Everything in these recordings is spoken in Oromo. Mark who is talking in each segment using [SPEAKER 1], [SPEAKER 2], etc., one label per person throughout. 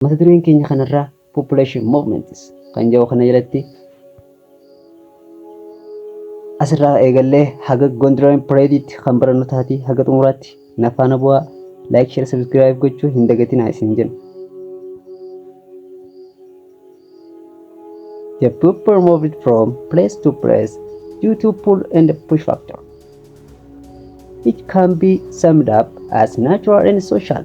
[SPEAKER 1] Mata dureen keenya kanarraa population movements kan jedhu kana jalatti asirraa eegallee haga Gondorian Parade kan barannu taati haga xumuraatti na faana bu'aa like share subscribe gochuu hin dagatinaa isin jenna. The people moved from place to place due to pull and push factor. It can be summed up as natural and social.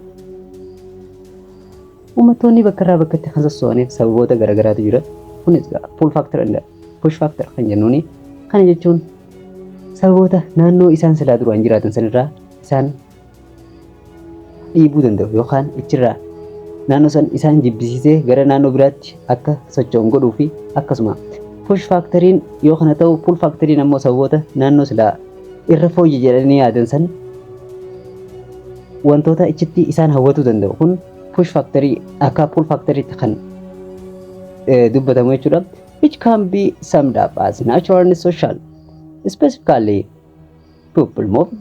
[SPEAKER 1] Uummattoonni bakka irraa bakkatti kan sossoo'aniif sababoota garaagaraatu jira. Kunis pull factor and push factor kan jennuuni. Kana jechuun sababoota naannoo isaan silaa duraan jiraatan sanirraa isaan dhiibuu danda'u yookaan ichirraa naannoo san isaan jibbisiisee gara naannoo biraatti akka socho'an godhuu fi akkasuma push factoriin yoo kana ta'u pull factoriin ammoo sababoota naannoo silaa irra fooyye jedhanii yaadan san wantoota ichitti isaan hawwatuu danda'u kun push factory akka pull factory kan dubbatamu jechuudha. Which can be summed up as natural and social. Specifically, people move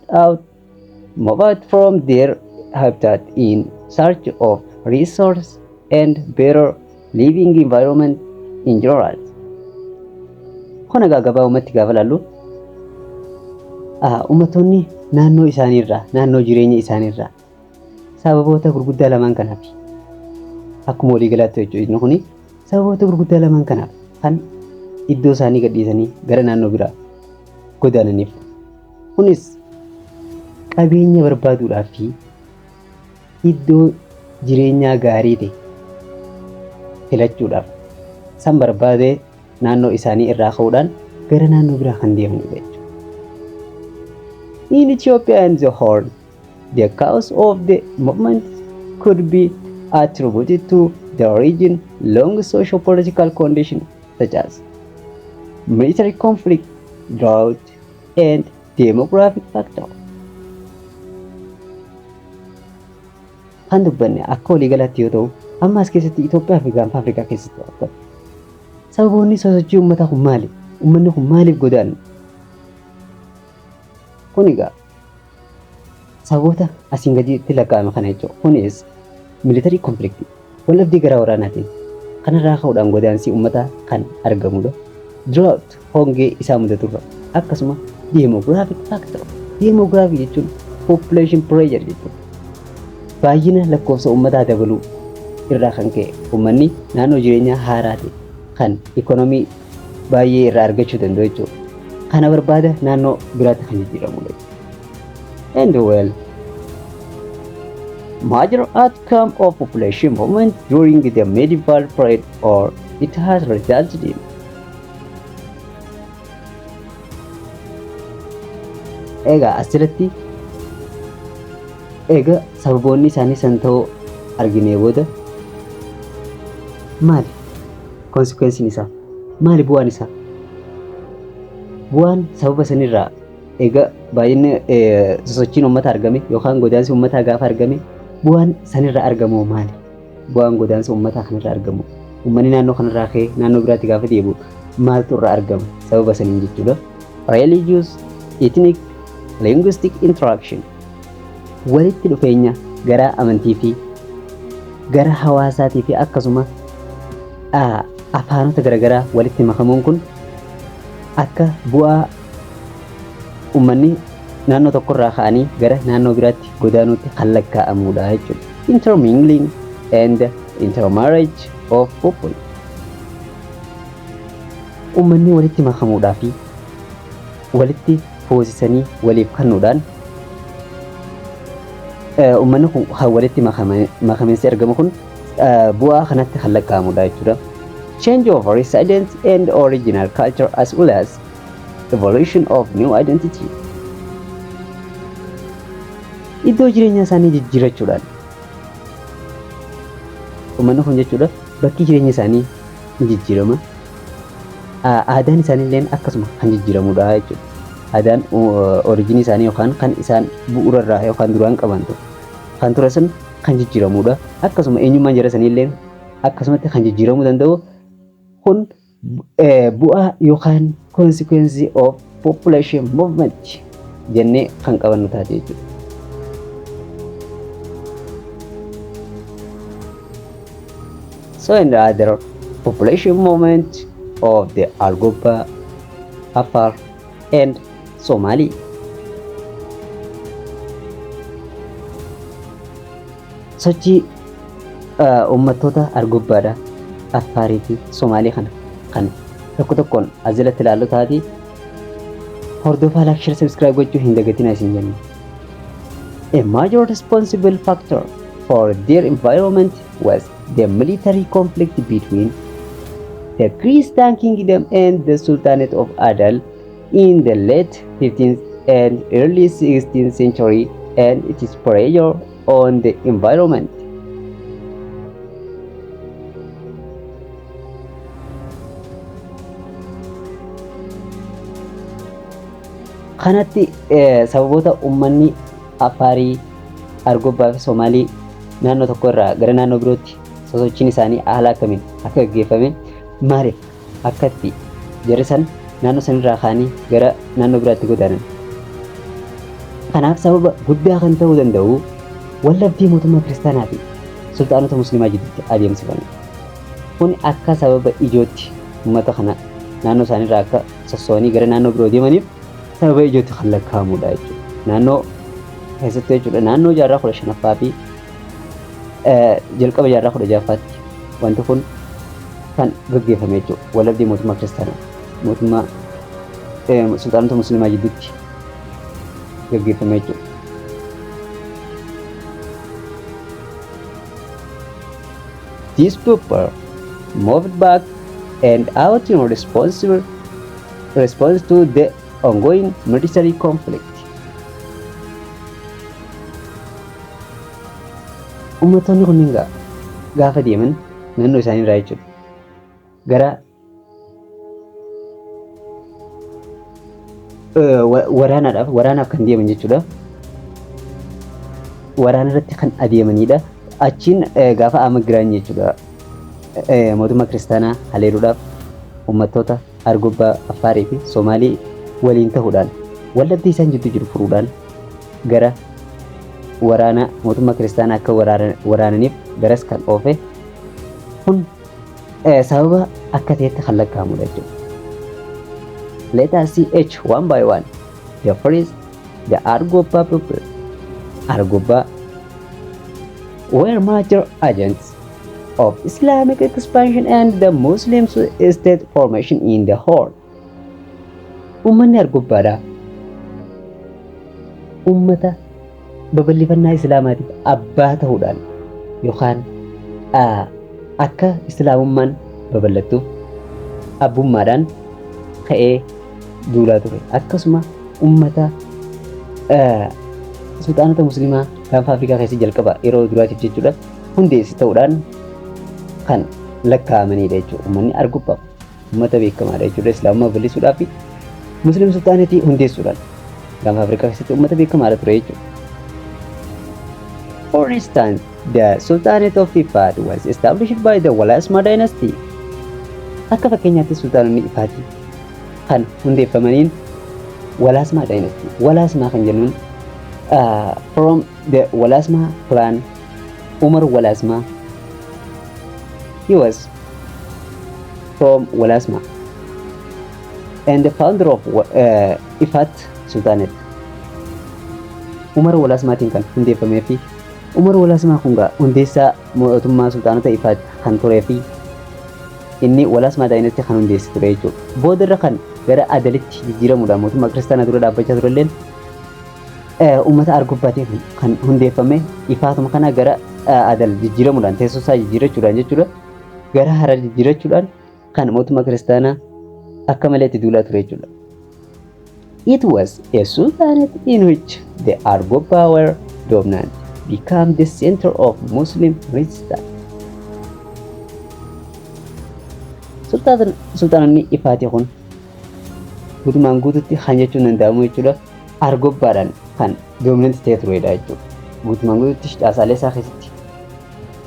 [SPEAKER 1] out from their habitat in search of resource and better living environment in general. Kana gabaabumatti gaafa laallu uummattoonni naannoo isaaniirraa naannoo jireenya isaaniirraa sababoota gurguddaa lamaan kanaaf akkuma walii galaatti jechuudha kuni sababoota gurguddaa lamaan kanaaf kan iddoo isaanii gadhiisanii gara naannoo biraa godaananiif kunis qabeenya barbaaduudhaaf fi iddoo jireenyaa gaarii ta'e filachuudhaaf san barbaadee naannoo isaanii irraa ka'uudhaan gara naannoo biraa kan deemanidha jechuudha. In Ethiopia and the Horn, the cause of the movement could be attributed to the region's long socio-political conditions such as military conflict, drought, and demographic factors. Kan dubbanne akka walii galaatti yoo ta'u, amma as keessatti Itoophiyaa fi gaanfa Afrikaa keessatti argamu. Sababoonni sosochii uummataa kun maali? Uummanni kun maaliif godaanu? Kun egaa sababoota asiin gaditti lakkaa'ame kana jechuudha. Kunis military conflict waldhabdee gara waraanaatiin kanarraa ka'uudhaan godaansii uummataa kan argamudha. Drought hongee isaa mudaturra akkasuma demographic factor. Demographic jechuun population pressure jechuudha. Baay'ina lakkoofsa uummataa dabaluu irraa kan ka'e uummanni naannoo jireenyaa haaraa ta'e kan ikonomii baay'ee irraa argachuu danda'u jechuudha. Kana barbaada naannoo biraatti kan jijjiiramudha. And well, major outcome of population movement during the medieval period or it has resulted in asirratti sababoonni isaanii san ta'uu arginee booda maali consequencein isaa maali bu'aan isaa bu'aan sababa sanirraa baay'inni sosochiin uummataa argame yookaan godaansi uummataa gaafa argame bu'aan sanirraa argamu maali? Bu'aan godaansa uummataa kanarraa argamu uummanni naannoo kanarraa ka'ee naannoo biraatti gaafa deebi'u maaltu irraa argama sababa saniin jechuudha. Religious, ethnic, linguistic interaction walitti dhufeenya gara amantii fi gara hawaasaatii fi akkasuma afaanota garaagaraa walitti makamuun kun akka bu'aa uummanni naannoo tokkorraa ka'anii gara naannoo biraatti godaanuutti kan lakkaa'amudha jechuudha. Intermingling and intermarriage of people. Uummanni walitti makamuudhaa fi walitti foosisanii waliif kennuudhaan uummanni kun walitti makameensi argamu kun bu'aa kanatti kan lakkaa'amudha jechuudha. Change of residence and original culture as well as evolution of new identity. Iddoo jireenya isaanii jijjiirachuudhaan uummanni kun jechuudha bakki jireenya isaanii ni jijjiirama. Aadaan isaanii illee akkasuma kan jijjiiramudha jechuudha. Aadaan oriijinii isaanii yookaan kan isaan bu'uurarraa yookaan duraan qaban kan ture sun kan jijjiiramudha. Akkasuma eenyummaan jara isaanii illee akkasumatti kan jijjiiramuu danda'u kun bu'aa yookaan consequence of population movement jennee kan qabannu taate jechuudha. So in the other population movement of the Argoba, Afar, and Somali. Sochii uummattoota Argobbaadha, Affaarii fi Somaalii kana kan tokko tokkoon as jalatti ilaallu taati hordofaa like share subscribe gochuu hin dagatinaa isin jenna. A major responsible factor for their environment was the military conflict between the Christian kingdom and the Sultanate of Adal in the late 15th and early 16th century and its pressure on the environment. Kanatti sababoota uummanni Affaarii, Argobbaa fi Somaalii naannoo tokko irraa gara naannoo birootti sosochiin isaanii haala akkamiin akka gaggeeffame maaliif akkatti jarri san naannoo sanirraa kaanii gara naannoo biraatti godaanan. Kanaaf sababa guddaa kan ta'uu danda'u wallabdii mootummaa kiristaanaa fi sultaanota musliimaa jidduutti adeemsifame. Kun akka sababa ijootti uummata kana naannoo isaaniirraa akka sossoonii gara naannoo biroo deemaniif sababa ijootti kan lakkaa'amudha jechuudha. Naannoo keessattuu jechuudha naannoo jaarraa 15ffaa fi jalqaba jaarraa 16ffaatti wanti kun kan gaggeeffame jechuudha. Wallabdii mootummaa kiristaanaa mootummaa sultaanota musliimaa jidduutti gaggeeffame jechuudha. These people moved back and out in response to the ongoing military conflict. Uummattoonni kunniin gaafa deeman naannoo isaanii irraa jechuudha. Gara waraanaaf kan deeman jechuudha. Waraana irratti kan adeemanidha. Achiin gaafa amagiraan jechuudha. Mootummaa kiristaanaa haleeluudhaaf uummattoota Argobbaa, Affaarii fi Somaalii waliin ta'uudhaan wallabdii isaan jidduu jiru furuudhaan gara waraana mootummaa kiristaanaa akka waraananiif garas kan oofe kun sababa akka ta'etti kan lakkaa'amudha jechuudha. Let us see each one by one. The first, the Argobba people. Argobba were major agents of Islamic expansion and the Muslim state formation in the Horn. Uummanni Argobbaadha. Uummata babal'ifannaa Islaamaatiif abbaa ta'uudhaan yookaan akka Islaamummaan babal'attuuf abbummaadhaan ka'ee duulaa ture. Akkasuma uummata sultaanota musliimaa gaanfa Afrikaa keessa jalqaba yeroo duraatiif jechuudha hundeessi ta'uudhaan kan lakkaa'amanidha jechuudha. Uummanni Argobbaa uummata beekamaadha jechuudha. Islaamummaa babal'isuudhaaf fi musliim sultaanetii hundeessuudhaan gaanfa Afrikaa keessatti uummata beekamaadha ture jechuudha. For instance, the Sultanate of Ifat was established by the Walasma dynasty. Akka fakkeenyaatti sultaanonni Ifaatii kan hundeeffamaniin Walasma dynasty. Walasma kan jennuun from the Walasma clan, Umar Walasma. He was from Walasma and the founder of Ifat Sultanate. Umar Walasmaatiin kan hundeeffamee fi Umar Walasmaa kun hundeessaa mootummaa sultaanota Ifaat kan turee fi inni Walasmaa dynasty kan hundeesse ture jechuudha. Booda irra kan gara Adalitti jijjiiramuudhaan mootummaa kiristaanaa dura dhaabbachaa turelleen uummata Argobbaatiin kan hundeeffame Ifaatuma kana gara Adal jijjiiramuudhaan teessoo isaa jijjiirachuudhaan jechuudha. Gara Harar jijjiirachuudhaan kan mootummaa kiristaanaa akka malee itti duulaa ture jechuudha. It was a sultanate in which the Argobba were dominant, became the center of Muslim resistance. Sultaanonni Ifaatii kun guutumaan guututti kan jechuun danda'amu jechuudha. Argobbaadhaan kan dominant ta'ee turedha jechuudha. Guutumaan guututti caasaalee isaa keessatti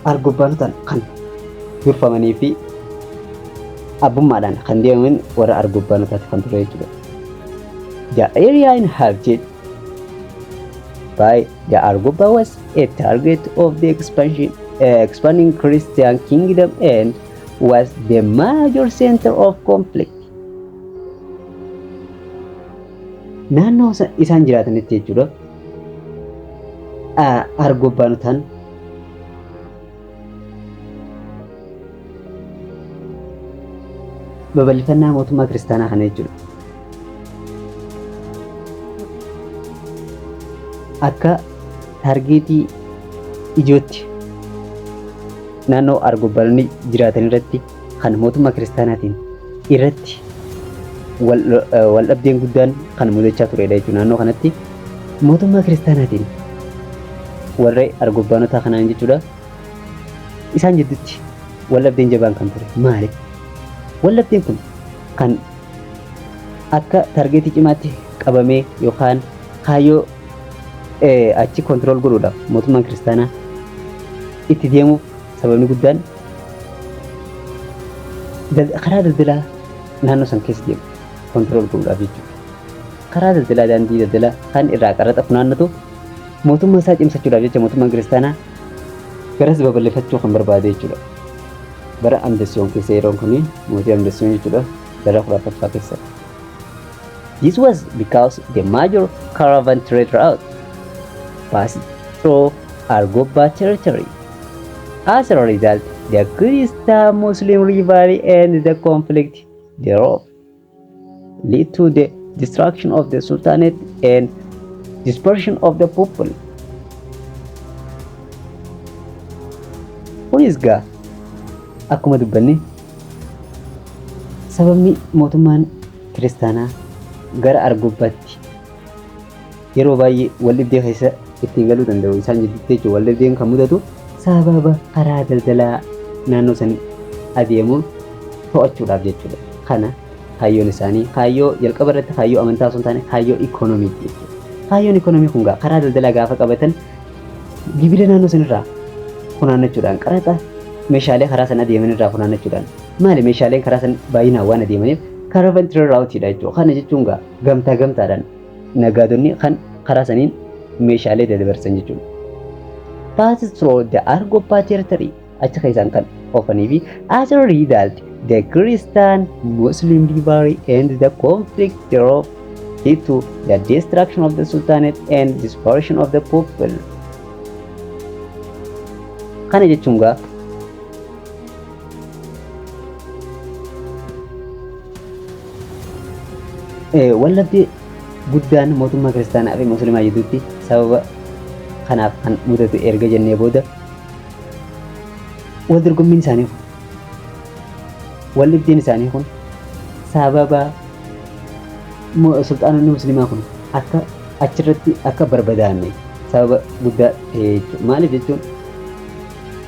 [SPEAKER 1] Argobbaanotaan kan durfamanii fi abbummaadhaan kan deemaman warra Argobbaanotaati kan ture jechuudha. The area inhabited by the Argobba was a target of the expansion expanding Christian kingdom and was the major center of conflict. Naannoo isaan jiraatanitti jechuudha. Argobbanotaan babal'ifannaa mootummaa kiristaanaa kana jechuudha. Akka taargeetii ijootti naannoo argobbanonni jiraatan irratti kan mootummaa kiristaanaatiin irratti wal dhabdeen guddaan kan mudachaa turedha jechuudha. Naannoo kanatti mootummaa kiristaanaatiin warra argobbanotaa kanaan jechuudha isaan jidduutti wal dhabdeen jabaan kan ture. Maaliif? Wal dhabdeen kun kan akka taargeetii cimaatti qabamee yookaan kaayyoo achi kontirool godhuudhaaf mootummaan kiristaanaa itti deemuuf sababni guddaan karaa daldalaa naannoo san keessa deemu kontirool godhuudhaaf jechuudha. Karaa daldalaa daandii daldalaa kan irraa qaraxa funaannatu mootummaa isaa cimsachuudhaaf jecha mootummaan kiristaanaa garas babal'ifachuu kan barbaade jechuudha. Bara Amdasiyoon keessa yeroon kun mootii Amdasiyoon jechuudha bara 14ffaa keessa. This was because the major caravan trade route passed through Argobba territory. As a result, the Christian-Muslim rivalry and the conflict thereof led to the destruction of the Sultanate and dispersion of the people. Kunis gaa akkuma dubbanne sababni mootummaan kiristaanaa gara Argobbaatti yeroo baay'ee wal dhibdee keessa ittiin galuu danda'u isaan jidduutti jechuudha. Wal dhabdeen kan mudatu sababa karaa daldalaa naannoo san adeemuun to'achuudhaaf jechuudha. Kana kaayyoon isaanii kaayyoo jalqaba irratti kaayyoo amantaa osoo hin taane kaayyoo ikoonomiiti jechuudha. Kaayyoon ikonomii kun karaa daldalaa gaafa qabatan gibira naannoo sanirraa funaannachuudhaan qaraxa meeshaalee karaa sana adeeman irraa funaannachuudhaan maali meeshaaleen karaa sana baay'inaan waan adeemaniif caravan trade route-dha jechuudha. Kana jechuun gamtaa gamtaadhaan nagaadonni kan karaa saniin meeshaalee dabarsan jechuudha. Passes through the Argobba territory achi keessaan kan oofanii fi as a result the Christian-Muslim rivalry and the conflict thereof led to the destruction of the Sultanate and dispersion of the people. Kana jechuun wallabdee guddaan mootummaa kiristaanaa fi musliimaa jidduutti sababa kanaaf kan mudatu erga jennee booda wal dorgommiin isaanii kun wal dhibdeen isaanii kun sababa sultaanonni musliimaa kun akka achirratti akka barbadaa'an sababa guddaa ta'e jechuudha. Maaliif jechuun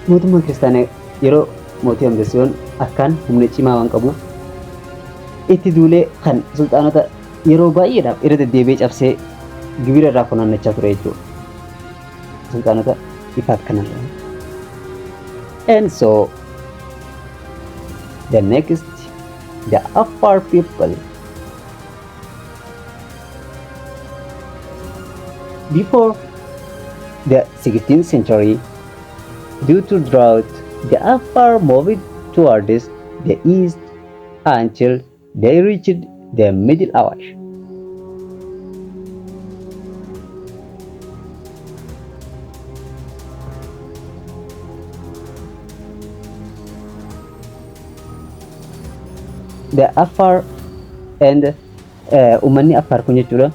[SPEAKER 1] mootummaan kiristaanaa yeroo mootii Amdasiyoon akkaan humna cimaa waan qabuuf itti duulee kan sultaanota yeroo baay'eedhaaf irra deddeebi'ee cabsee gibira irraa funaannachaa ture jechuudha. Sultaanota ifaaf kanarraa. And so the next the Afar people before the 16th century due to drought the Afar moved towards the east until they reached the Middle Awash. The Afar and ummanni Afar kun jechuudha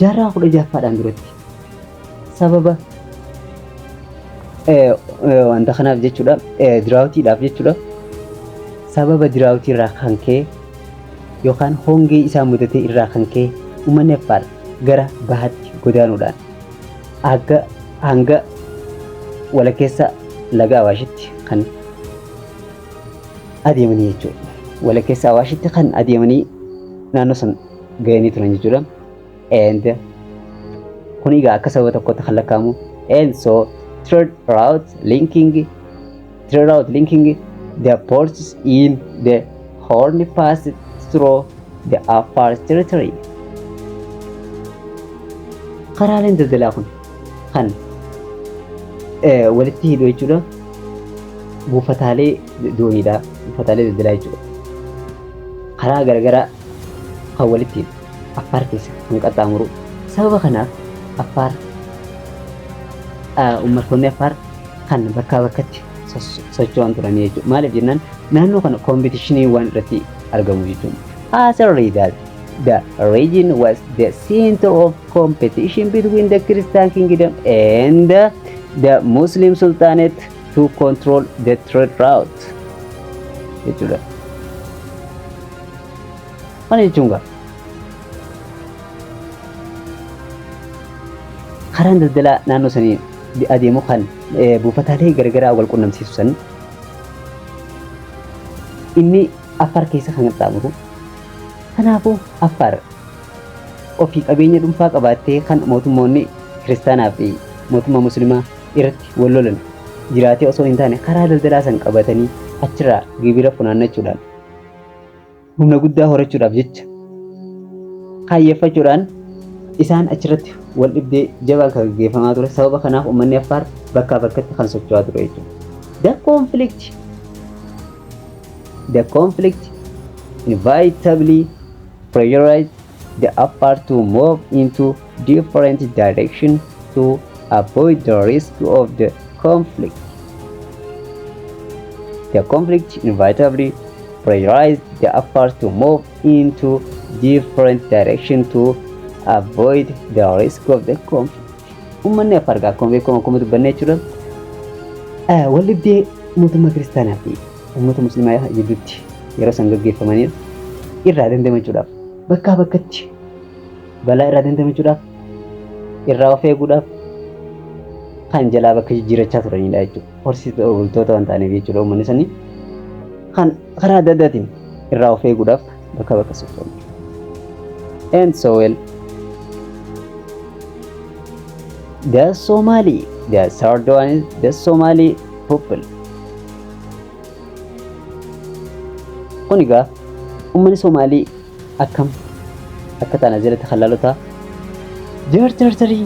[SPEAKER 1] jaarraa 16ffaadhaan duratti sababa wanta kanaaf jechuudha diraawutiidhaaf jechuudha sababa diraawutii irraa kan ka'e yookaan hongee isaa mudatee irraa kan ka'e ummanni Afar gara bahaatti godaanuudhaan hanga walakkeessa laga Awaashitti kan adeemanii jechuudha. Walakkeessa Awaashitti kan adeemanii naannoo san ga'anii turan jechuudha. And kun egaa akka sababa tokkotti kan lakkaa'amu. And so trade route linking the ports in the Horn passed through the Afar territory. Karaaleen daldalaa kun kan walitti hidhu jechuudha. Buufataalee dooniidha. Buufataalee daldalaa jechuudha. Karaa garagaraa kan walitti hidhu Affaar keessa kan qaxxaamuru. Sababa kanaaf Affaar uummattoonni Affaar kan bakkaa bakkatti socho'an turanii jechuudha. Maaliif jennaan naannoo kana koompetiishinii waan irratti argamu jechuudha. As a result, the region was the center of competition between the Christian kingdom and the Muslim sultanate to control the trade route. Jechuudha. Mana jechuun gaa karaan daldalaa naannoo sanii adeemu kan buufataalee garagaraa wal qunnamsiisu san inni Affaar keessa kan qaxxaamuru. Kanaafuu Affaar ofii qabeenya dhuunfaa qabaattee kan mootummoonni kiristaanaa fi mootummaa musliimaa irratti wal lolan jiraatee osoo hin taane karaa daldalaa san qabatanii achirraa gibira funaannachuudhaan humna guddaa horachuudhaaf jecha kaayeffachuudhaan isaan achirratti wal dhibdee jabaan kan gaggeeffamaa ture. Sababa kanaaf uummanni Affaar bakkaa bakkatti kan socho'aa ture jechuudha. The conflict inevitably pressurized the Affaar to move into different directions to avoid the risk of the conflict. The conflict inevitably pressurized the Affaar to move into different directions to avoid the risk of the conflict. Uummanni Affaar akkuma beekamu akkuma dubbanne jechuudha. Wal dhibdee mootummaa kiristaanaa fi uummata musliimaa gidduutti yeroo san gaggeeffamanii irraa dandamachuudhaaf bakkaa bakkatti balaa irraa dandamachuudhaaf irraa of eeguudhaaf kan jalaa bakka jijjiirachaa turanidha jechuudha. Horsiisa bultoota waan ta'aniif jechuudha uummanni sanii kan karaa adda addaatiin irraa of eeguudhaaf bakka bakka socho'u. And so well, the third one is the Somali people. Kun egaa uummanni Somaalii akkam akka tana jalatti halaalota their territory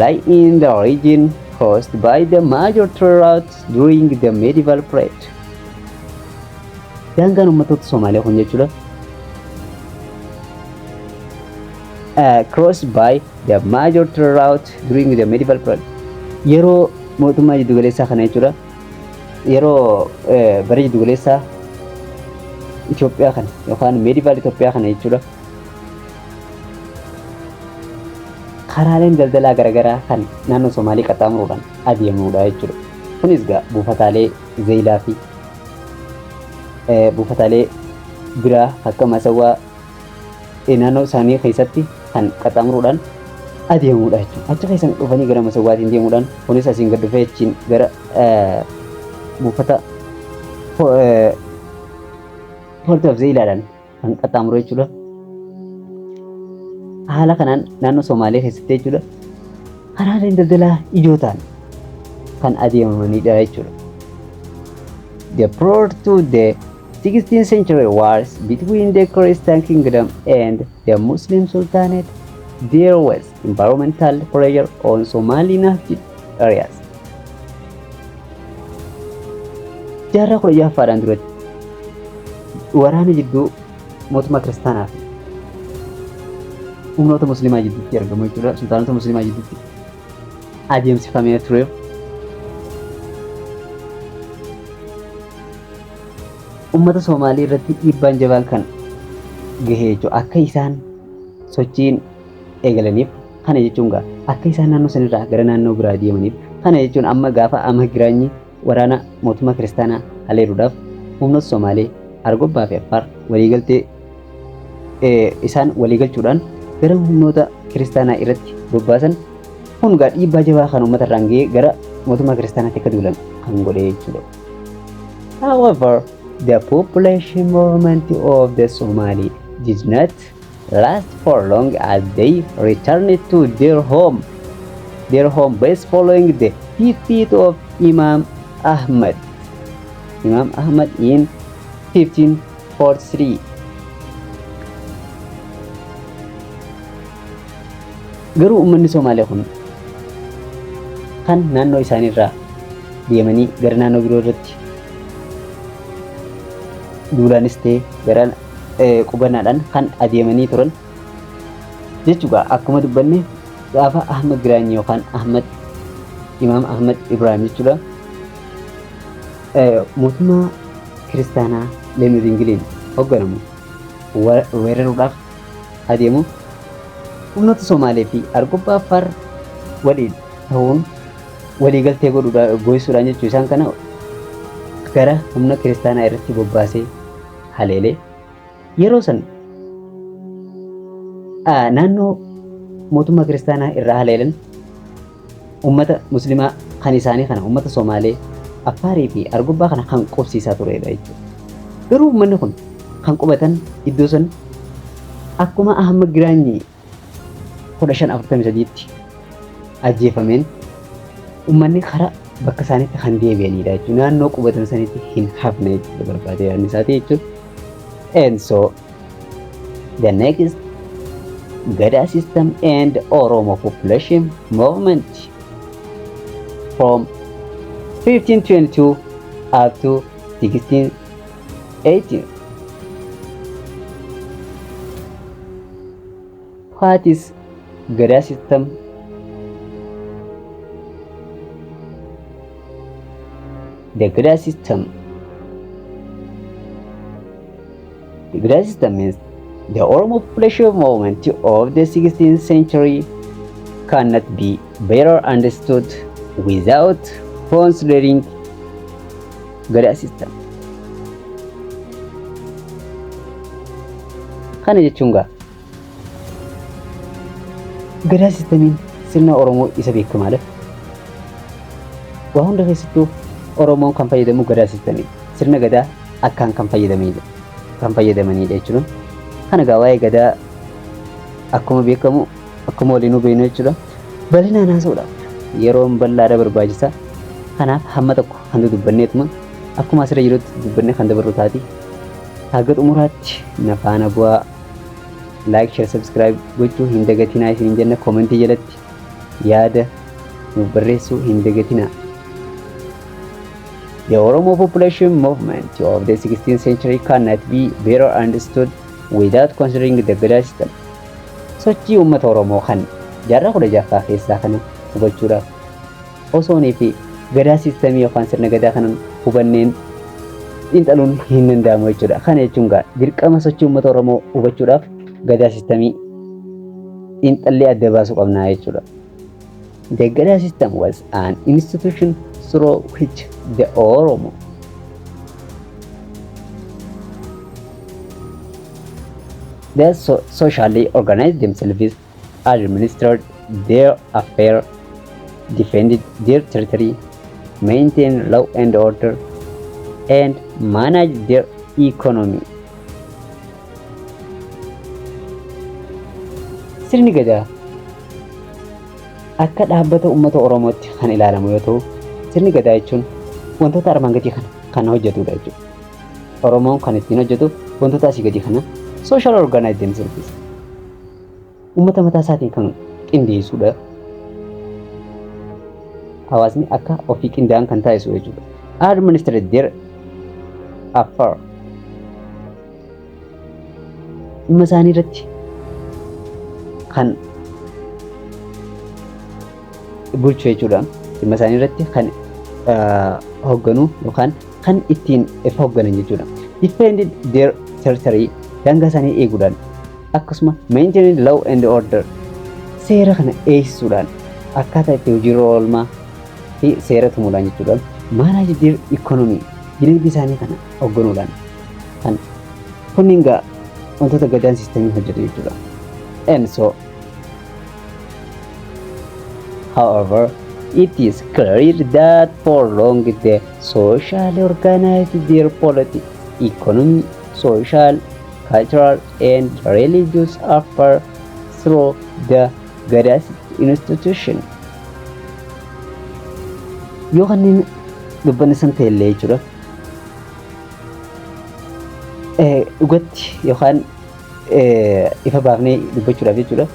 [SPEAKER 1] lie in the region caused by the major trade routes during the medieval period. Daangaan uummattoota Somaaliyaa kun jechuudha. Crossed by the major trade route during the medieval period. Yeroo mootummaa jiddugaleessaa kana jechuudha. Yeroo bara jiddugaleessaa Itoophiyaa kana yookaan medieval Itoophiyaa kana jechuudha. Karaaleen daldalaa garagaraa kan naannoo Somaalii qaxxaamuruudhaan adeemudha jechuudha. Kunis egaa buufataalee zeeyilaa fi buufataalee biraa akka masawwaa naannoo isaanii keessatti kan qaxxaamuruudhaan adeemudha jechuudha. Achi keessan dhufanii gara masawwaatiin deemuudhaan kunis asiin gad dhufee achiin gara buufata Port of Zeeyilaadhaan kan qaxxaamuru jechuudha. Haala kanaan naannoo Somaalee keessatti jechuudha karaaleen daldalaa ijoo ta'an kan adeemamanidha jechuudha. The prior to the 16th century wars between the Christian kingdom and the Muslim sultanate, there was environmental pressure on Somali native areas. Jaarraa 16ffaadhaan duratti waraana jidduu mootummaa kiristaanaa fi humnoota musliimaa jidduutti argamu jechuudha. Sultaanota musliimaa jidduutti adeemsifamee ture. Uummata Somaalii irratti dhiibbaan jabaan kan gahee jechuudha. Akka isaan sochiin eegalaniif kana jechuun akka isaan naannoo sanirraa gara naannoo biraa deemaniif kana jechuun amma gaafa Giraanyi waraana mootummaa kiristaanaa haleeluudhaaf humnoota Somaalee Argobbaa fi Affaar waliigaltee isaan waliigalchuudhaan gara humnoota kiristaanaa irratti bobbaasan kun dhiibbaa jabaa kan uummata irraan gahee gara mootummaa kiristaanaatti akka duulan kan godhe jechuudha. However, the population movement of the Somali did not last for long as they returned to their home base following the defeat of Imam Ahmad in 1543. Garuu uummanni Somaaliyaa kun kan naannoo isaaniirraa deemanii gara naannoo biroo irratti duulaanis ta'e gara qubannaadhaan kan adeemanii turan jechuudha. Akkuma dubbanne gaafa Ahmad Giraany yookaan Imaam Ahmad Ibrahim jechuudha. Mootummaa kiristaanaa Leonard Ingiliin hoogganamu weeraruudhaaf adeemu humnoota Somaalee fi Argobbaa Affaar waliin ta'uun waliigaltee gochuudhaan jechuu isaan kana gara humna kiristaanaa irratti bobbaasee haleelee yeroo san naannoo mootummaa kiristaanaa irraa haleelan ummata muslimaa kan isaanii kana ummata Somaalee Affaarii fi Argobbaa kana kan qobsiisaa turedha jechuudha. Garuu uummanni kun kan qubatan iddoo san akkuma Ahmad Giraany 1543tti ajjeefameen uummanni karaa bakka isaaniitti kan deebi'anidha jechuudha. Naannoo qubatan sanitti hin hafne jechuudha barbaade yaadni isaati jechuudha. And so the next Gada system and Oromo population movement from 1522 up to 1618. What is Gada system? The Gada system. The Gada system means the Oromo population movement of the 16th century cannot be better understood without considering Gada system. Kana jechuun Gada systemiin sirna Oromoo isa beekamaadha. Waa hunda keessattuu Oromoon kan fayyadamu Gada systemii. Sirna Gadaa akkaan kan fayyadamanidha jechuudha. Kana waa'ee Gadaa akkuma beekamu akkuma waliinuu beeknu jechuudha. Bal'inaan haasa'uudhaaf yeroon bal'aadha barbaachisa. Kanaaf hamma tokko kan dubbanneetuma akkuma asirra jirutti dubbanne kan dabarru taati. Haga xumuraatti na faana bu'aa. Like, share, subscribe gochuu hin dagatinaa isin jenna. Commentii jalatti yaada nuuf barreessuu hin dagatinaa. The Oromo population movement of the 16th century cannot be better understood without considering the Gada system. Sochii uummata Oromoo kan jaarraa 16ffaa keessaa kana hubachuudhaaf osoonii fi Gada systemii yookaan sirna Gadaa kanan hubanneen xiinxaluun hin danda'amu jechuudha. Kana jechuun dirqama sochii uummata Oromoo hubachuudhaaf Gada systemii xiinxallee adda baasuu qabna jechuudha. The Gada system was an institution through which the Oromo they socially organized themselves, administered their affairs, defended their territory, maintained law and order, and managed their economy. Sirni Gadaa akka dhaabbata uummata Oromootti kan ilaalamu yoo ta'u, sirni Gadaa jechuun wantoota armaan gadii kana hojjetudha jechuudha. Oromoon kan ittiin hojjetu wantoota asii gadii kana social organized themselves. Uummata mataa isaatiin kan qindeessudha. Hawaasni akka ofii qindaa'an kan taasisu jechuudha. Administered their affairs. Dhimma isaanii irratti kan bulchu jechuudha. Dhimma isaanii irratti kan hoogganu yookaan kan ittiin hoogganan jechuudha. Defended their territory, daangaa isaanii eeguudhaan akkasuma maintained law and order, seera kana eegsisuudhaan akkaataa itti hojiirra oolmaa fi seera tumuudhaan jechuudha. Manage their economy, dinagdee isaanii kana hoogganuudhaan kan kunniin wantoota Gadaan sistemii hojjetu jechuudha. And so however, it is clear that for long they socially organized their politics, economy, social, cultural, and religious affairs through the Gada institution. Yoo kanneen dubbanni san ta'ellee jechuudha. Dhugatti yookaan ifa baafnee dubbachuudhaaf jechuudha.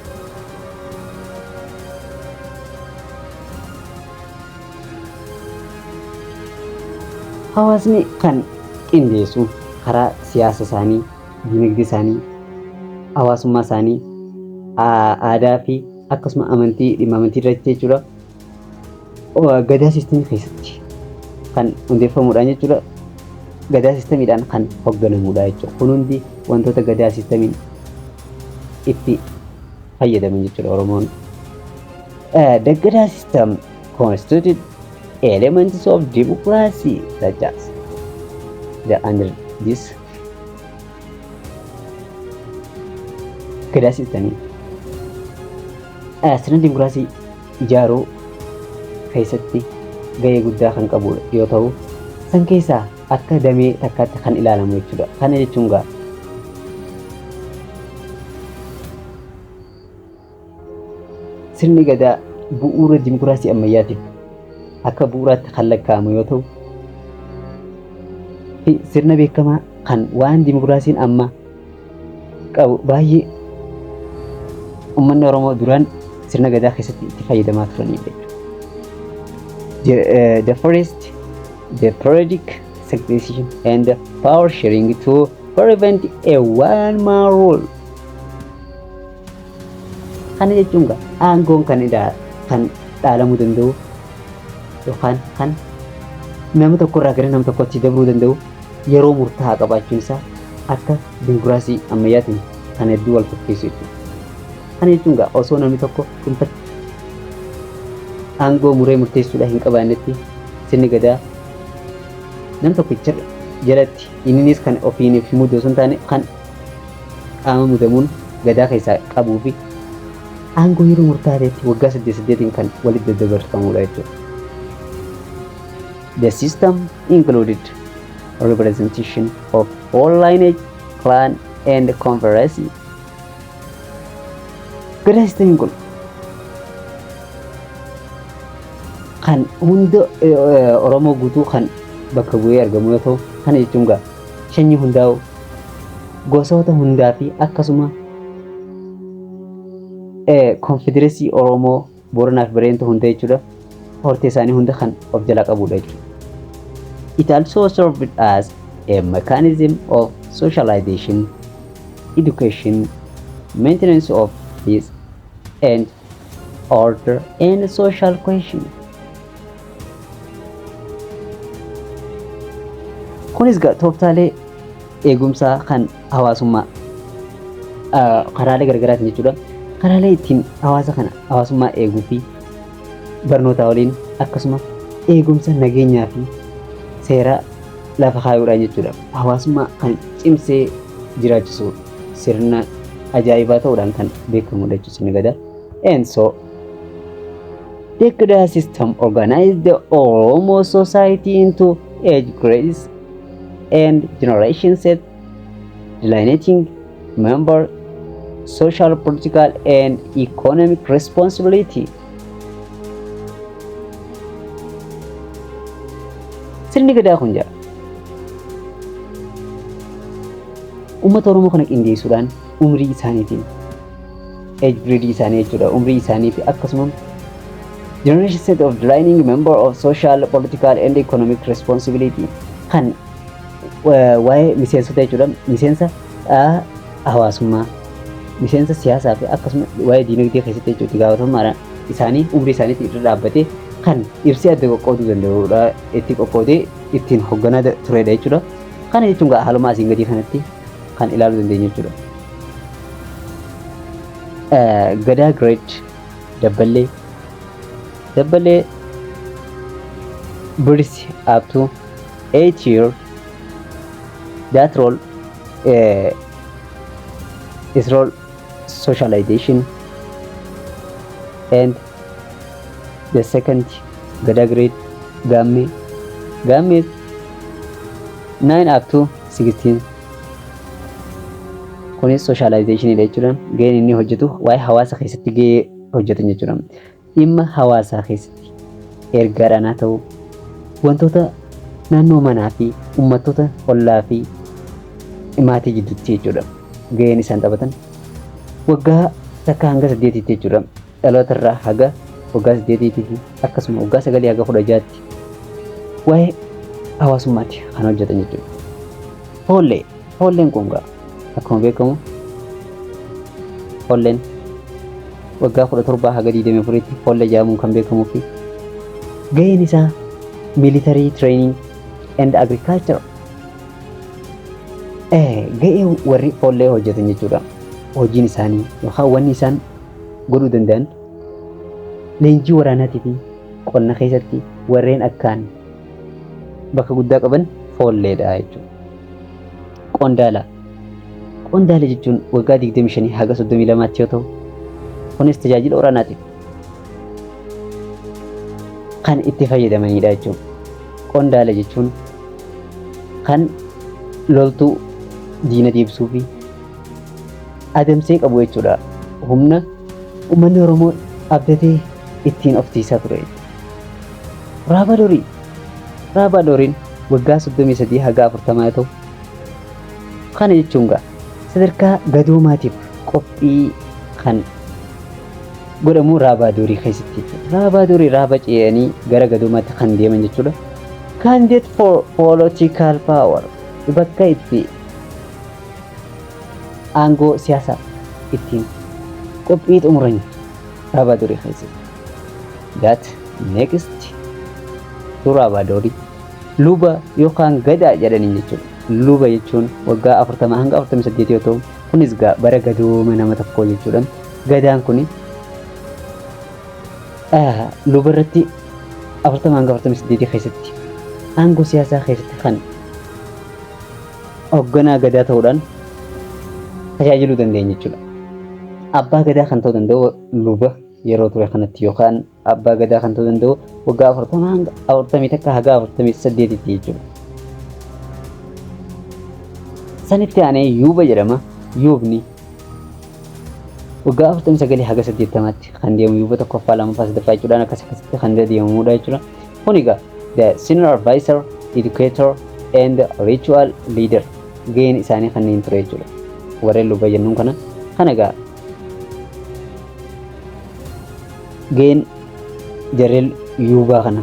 [SPEAKER 1] Hawaasni kan qindeessu karaa siyaasa isaanii, dinagdee isaanii, hawaasummaa isaanii, aadaa fi akkasuma dhimma amantii irratti jechuudha. Gadaa siistemii keessatti kan hundeeffamudha jechuudha. Gadaa siistemiidhaan kan hoogganamudha jechuudha. Kun hundi wantoota gadaa siistemiin itti fayyadaman jechuudha Oromoon. The Gadaa system constituted elements of democracy such as under this Gadaa systemii sirna dimokiraasii ijaaruu keessatti gahee guddaa kan qabudha yoo ta'u, san keessaa akka damee takkaatti kan ilaalamu jechuudha. Kana jechuun gaa sirni gadaa bu'uura dimokiraasii ammayyaatiif akka bu'uuraatti kan lakkaa'amu yoo ta'u, sirna beekamaa kan waan dimokiraasiin amma qabu baay'ee uummanni Oromoo duraan sirna gadaa keessatti itti fayyadamaa turanidha. The first, the periodic succession and power sharing to prevent a one-man rule. Kana jechuun aangoon kan dhaalamuu danda'u yookaan kan nama tokkorraa gara nama tokkotti dabruu danda'u yeroo murtaa'aa qabaachuun isaa akka dimokiraasii ammayyaatiin kan hedduu wal fakkeessu jechuudha. Kana jechuun osoo namni tokko dhuunfatti aangoo muree murteessuudhaan hin qabaannetti sirni gadaa nam tokkicha jalatti innis kan ofiin fi mudoo sun taane kan qaama mudamuun gadaa keessaa qabuu fi aangoo yeroo murtaa'eetti waggaa 8 kan walitti daddabarfamudha jechuudha. The system included representation of all lineage, clan and confederacy. Gadaa sistemiin kun kan hunda Oromoo guutuu kan bakka bu'ee argamu yoo ta'u, kana jechuun sanyii hundaa'u gosoota hundaa fi akkasuma konfedereesii Oromoo Booranaa fi Bareentuu hunda jechuudha. Hortee isaanii hunda kan of jalaa qabudha jechuudha. It also served as a mechanism of socialization, education, maintenance of peace and order and social cohesion. Kunis tooftaalee eegumsaa kan hawaasummaa karaalee garaagaraatiin jechuudha. Karaalee ittiin hawaasummaa eeguu fi barnoota waliin akkasuma eegumsa nageenyaa fi seera lafa kaayuudhaan jechuudha. Hawaasummaa kan cimsee jiraachisu sirna ajaa'ibaa ta'uudhaan kan beekamudha jechuudha sirni gadaa. And so the Gadaa system organized the Oromo society into age grades and generation set, delineating member social, political and economic responsibility. Sirni gadaa kun uummata Oromoo kana qindeessuudhaan umrii isaaniitiin age grade isaanii jechuudha, umrii isaanii fi akkasuma generation set of delineating member of social, political and economic responsibility kan waa'ee miseensota jechuudha. Miseensa hawaasummaa, miseensa siyaasaa fi akkasuma waa'ee diinagdee keessatti jechuudha. Gaafatamummaadhaan isaanii umrii isaaniitti irra dhaabbatee kan ibsee adda qoqqooduu danda'udha. Itti qoqqoodee ittiin hoogganaa turedha jechuudha. Kana jechuun haaluma asiin gadii kanatti kan ilaaluu dandeenya jechuudha. Gadaa grade dabballee birth up to 8 years. That role is role socialization, and the second Gadaa grade Gamme 9 up to 16. Kunis socialization jechuudha. Gaheen inni hojjetu waa'ee hawaasa keessatti gahee hojjetan jechuudha. Dhimma hawaasaa keessatti ergaadhaan haa ta'u wantoota naannoo manaa fi uummattoota ollaa fi maatii gidduutti jechuudha. Gaheen isaan taphatan waggaa takka hanga 8 jechuudha. Dhaloota irraa haga waggaa 8 fi akkasuma waggaa 9 haga 16tti waa'ee hawaasummaatti kan hojjetan jechuudha. Foolleen kun akkuma beekamu foolleen waggaa 17 haga 24tti foollee jedhamuun kan beekamuu fi gaheen isaa military training and agriculture gahee warri foollee hojjetan jechuudha. Hojiin isaanii yookaan wanni isaan godhuu danda'an leenjii waraanaatii fi qonna keessatti warreen akkaan bakka guddaa qaban foolleedha jechuudha. Qondaala jechuun waggaa 25 haga 32 yoo ta'u, kunis tajaajila waraanaatiif kan itti fayyadamanidha jechuudha. Qondaala jechuun kan loltuu diina deebisuu fi adamsee qabu jechuudha. Humna uummanni Oromoo abdatee ittiin of tiisaa ture. Raabadooriin waggaa 33 haga 40 yoo ta'u, kana jechuun sadarkaa gadoomaatiif qophii kan godhamu raabadoorii keessatti jechuudha. Raabadoorii raaba ce'anii gara gadoomaatti kan deeman jechuudha. Candidate for political power bakka itti aangoo siyaasaa ittiin qophii xumuran raabadoorii keessatti. That next to raabadoorii luba yookaan gadaa jedhaniin jechuudha. Luba jechuun waggaa 40 hanga 48 yoo ta'u, kunis bara gadooma nama tokkoo jechuudha. Gadaan kuni luba irratti 40 hanga 48 keessatti aangoo siyaasaa keessatti kan hoogganaa gadaa ta'uudhaan tajaajiluu dandeenya jechuudha. Abbaa gadaa kan ta'uu danda'u luba yeroo ture kanatti yookaan abbaa gadaa kan ta'uu danda'u waggaa 40 hanga 41 haga 48 jechuudha. Sanitti aanee yuuba jedhama. Yuubni waggaa 49 haga 80tti kan deemu yuuba tokkoffaa lammaffaa sadaffaa jechuudhaan akkasitti kan deemamudha jechuudha. Kun the senior advisor, educator and ritual leader gaheen isaanii kanneen ture jechuudha. Warreen luba jennuun kana gaheen jarreen yuubaa kana.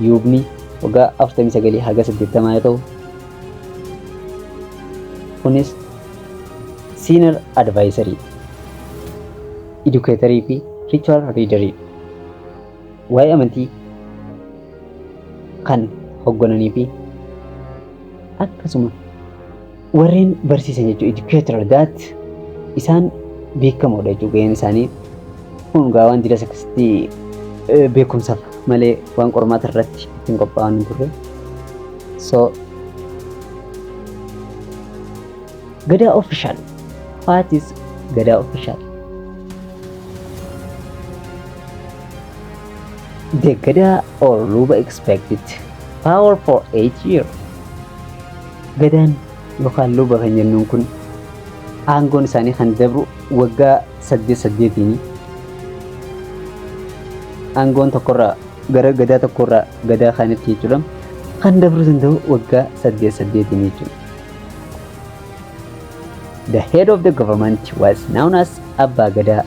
[SPEAKER 1] Yuubni waggaa 49 haga 80 yoo ta'u, kunis senior advisory, educatorii fi ritual leaderii waa'ee amantii kan hooggananii fi akkasuma warreen barsiisan jechuudha. Educator that isaan beekamoodha jechuudha. Gaheen isaanii kun waan didas akkasitti beekumsaaf malee waan qormaata irratti ittiin qophaa'an hin turre. So Gada official. What is Gada official? The Gada or Luba expected power for 8 years. Gadaan yookaan luba kan jennuun kun aangoon isaanii kan dabru waggaa 8 aangoon tokkorraa gara gadaa tokkorraa gadaa kaanitti jechuudha. Kan dabru danda'u waggaa 8 jechuudha. The head of the government was known as Abba Gada,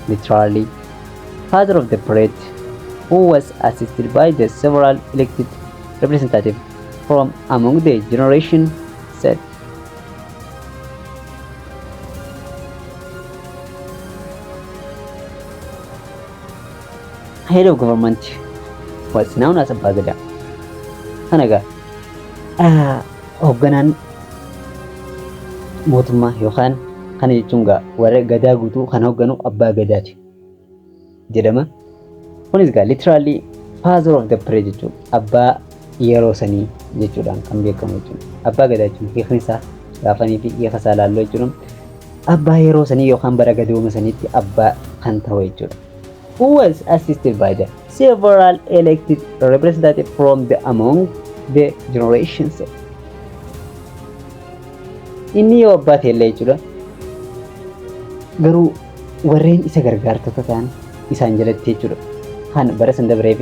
[SPEAKER 1] literally father of the parade, who was assisted by the several elected representatives from among the generation set. Head of government was known as Abba Gada. Kanaga hoogganaan mootummaa yookaan kana jechuun warra gadaa guutuu kan hoogganu abbaa gadaati jedhama. Kunis literally father of the parade jechuudha. Abbaa yeroo sanii jechuudhaan kan beekamu jechuudha. Abbaa gadaa jechuun hiikni isaa gaafanii fi hiika isaa laalloo jechuudha. Abbaa yeroo sanii yookaan bara gadooma saniitti abbaa kan ta'u jechuudha. Who was assisted by the several elected representatives from among the generations. Inni yoo abbaa ta'e jechuudha. Garuu warreen isa gargaartota ta'an isaan jalatti jechuudha. Kan bara san dabreef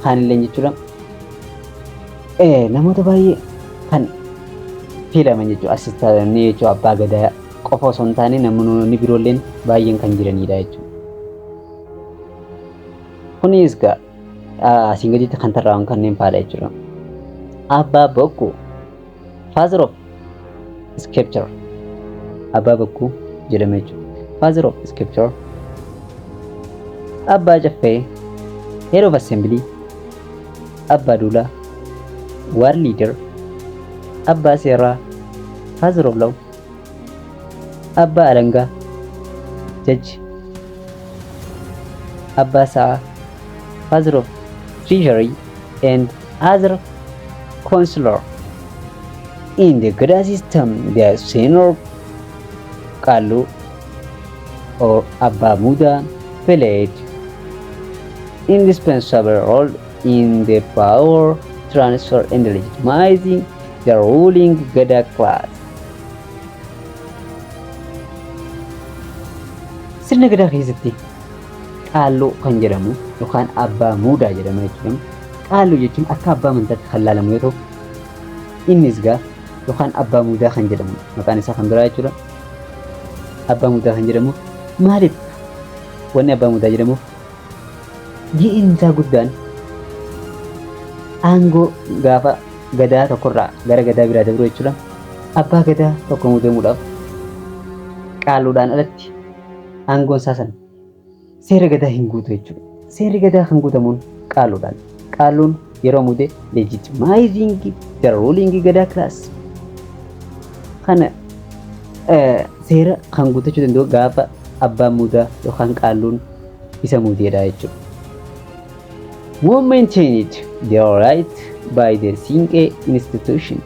[SPEAKER 1] kan illee jechuudha. Namoota baay'ee kan filaman jechuudha. Asistaanni jechuudha abbaa gadaa qofa osoo hin taane namoonni biroolleen baay'een kan jiranidha jechuudha. Kunis asiin gaditti kan tarraa'an kanneen faadha jechuudha. Abbaa Bokkuu, father of scripture. Abbaa Bokkuu jedhama jechuudha. Father of scripture. Abbaa Caffee, head of assembly. Abbaa Duulaa, war leader. Abbaa Seeraa, father of law. Abbaa Alangaa, judge. Abbaa Sa'aa, father of treasury and other counselor. In the Gada system, the senior Kalu or Abba Muda played indispensable role in the power transfer and legitimizing the ruling Gada class. Sirna Gadaa keessatti Qaaluu kan jedhamu yookaan Abbaa Muudaa jedhama jechuudha. Qaaluu jechuun akka abbaa amantaatti kan ilaalamu yoo ta'u, innis gaa yookaan Abbaa Muudaa kan jedhamu maqaan isaa kan biraa jechuudha. Abbaa Muudaa kan jedhamu maaliif wanni Abbaa Muudaa jedhamuuf ga'een isaa guddaan aangoo gaafa gadaa tokkorraa gara gadaa biraa dabru jechuudha. Abbaa gadaa tokko muudamuudhaaf qaaluudhaan alatti aangoon isaa sana seera gadaa hin guutu jechuudha. Seerri gadaa kan guutamuun qaaluudhaan. Qaaluun yeroo muude legitimizing the ruling gadaa class. Kana seera kan guutachuu danda'u gaafa abbaan muudaa yookaan qaaluun isa muudeedha jechuudha. Who maintained their right by the Sinqee institution,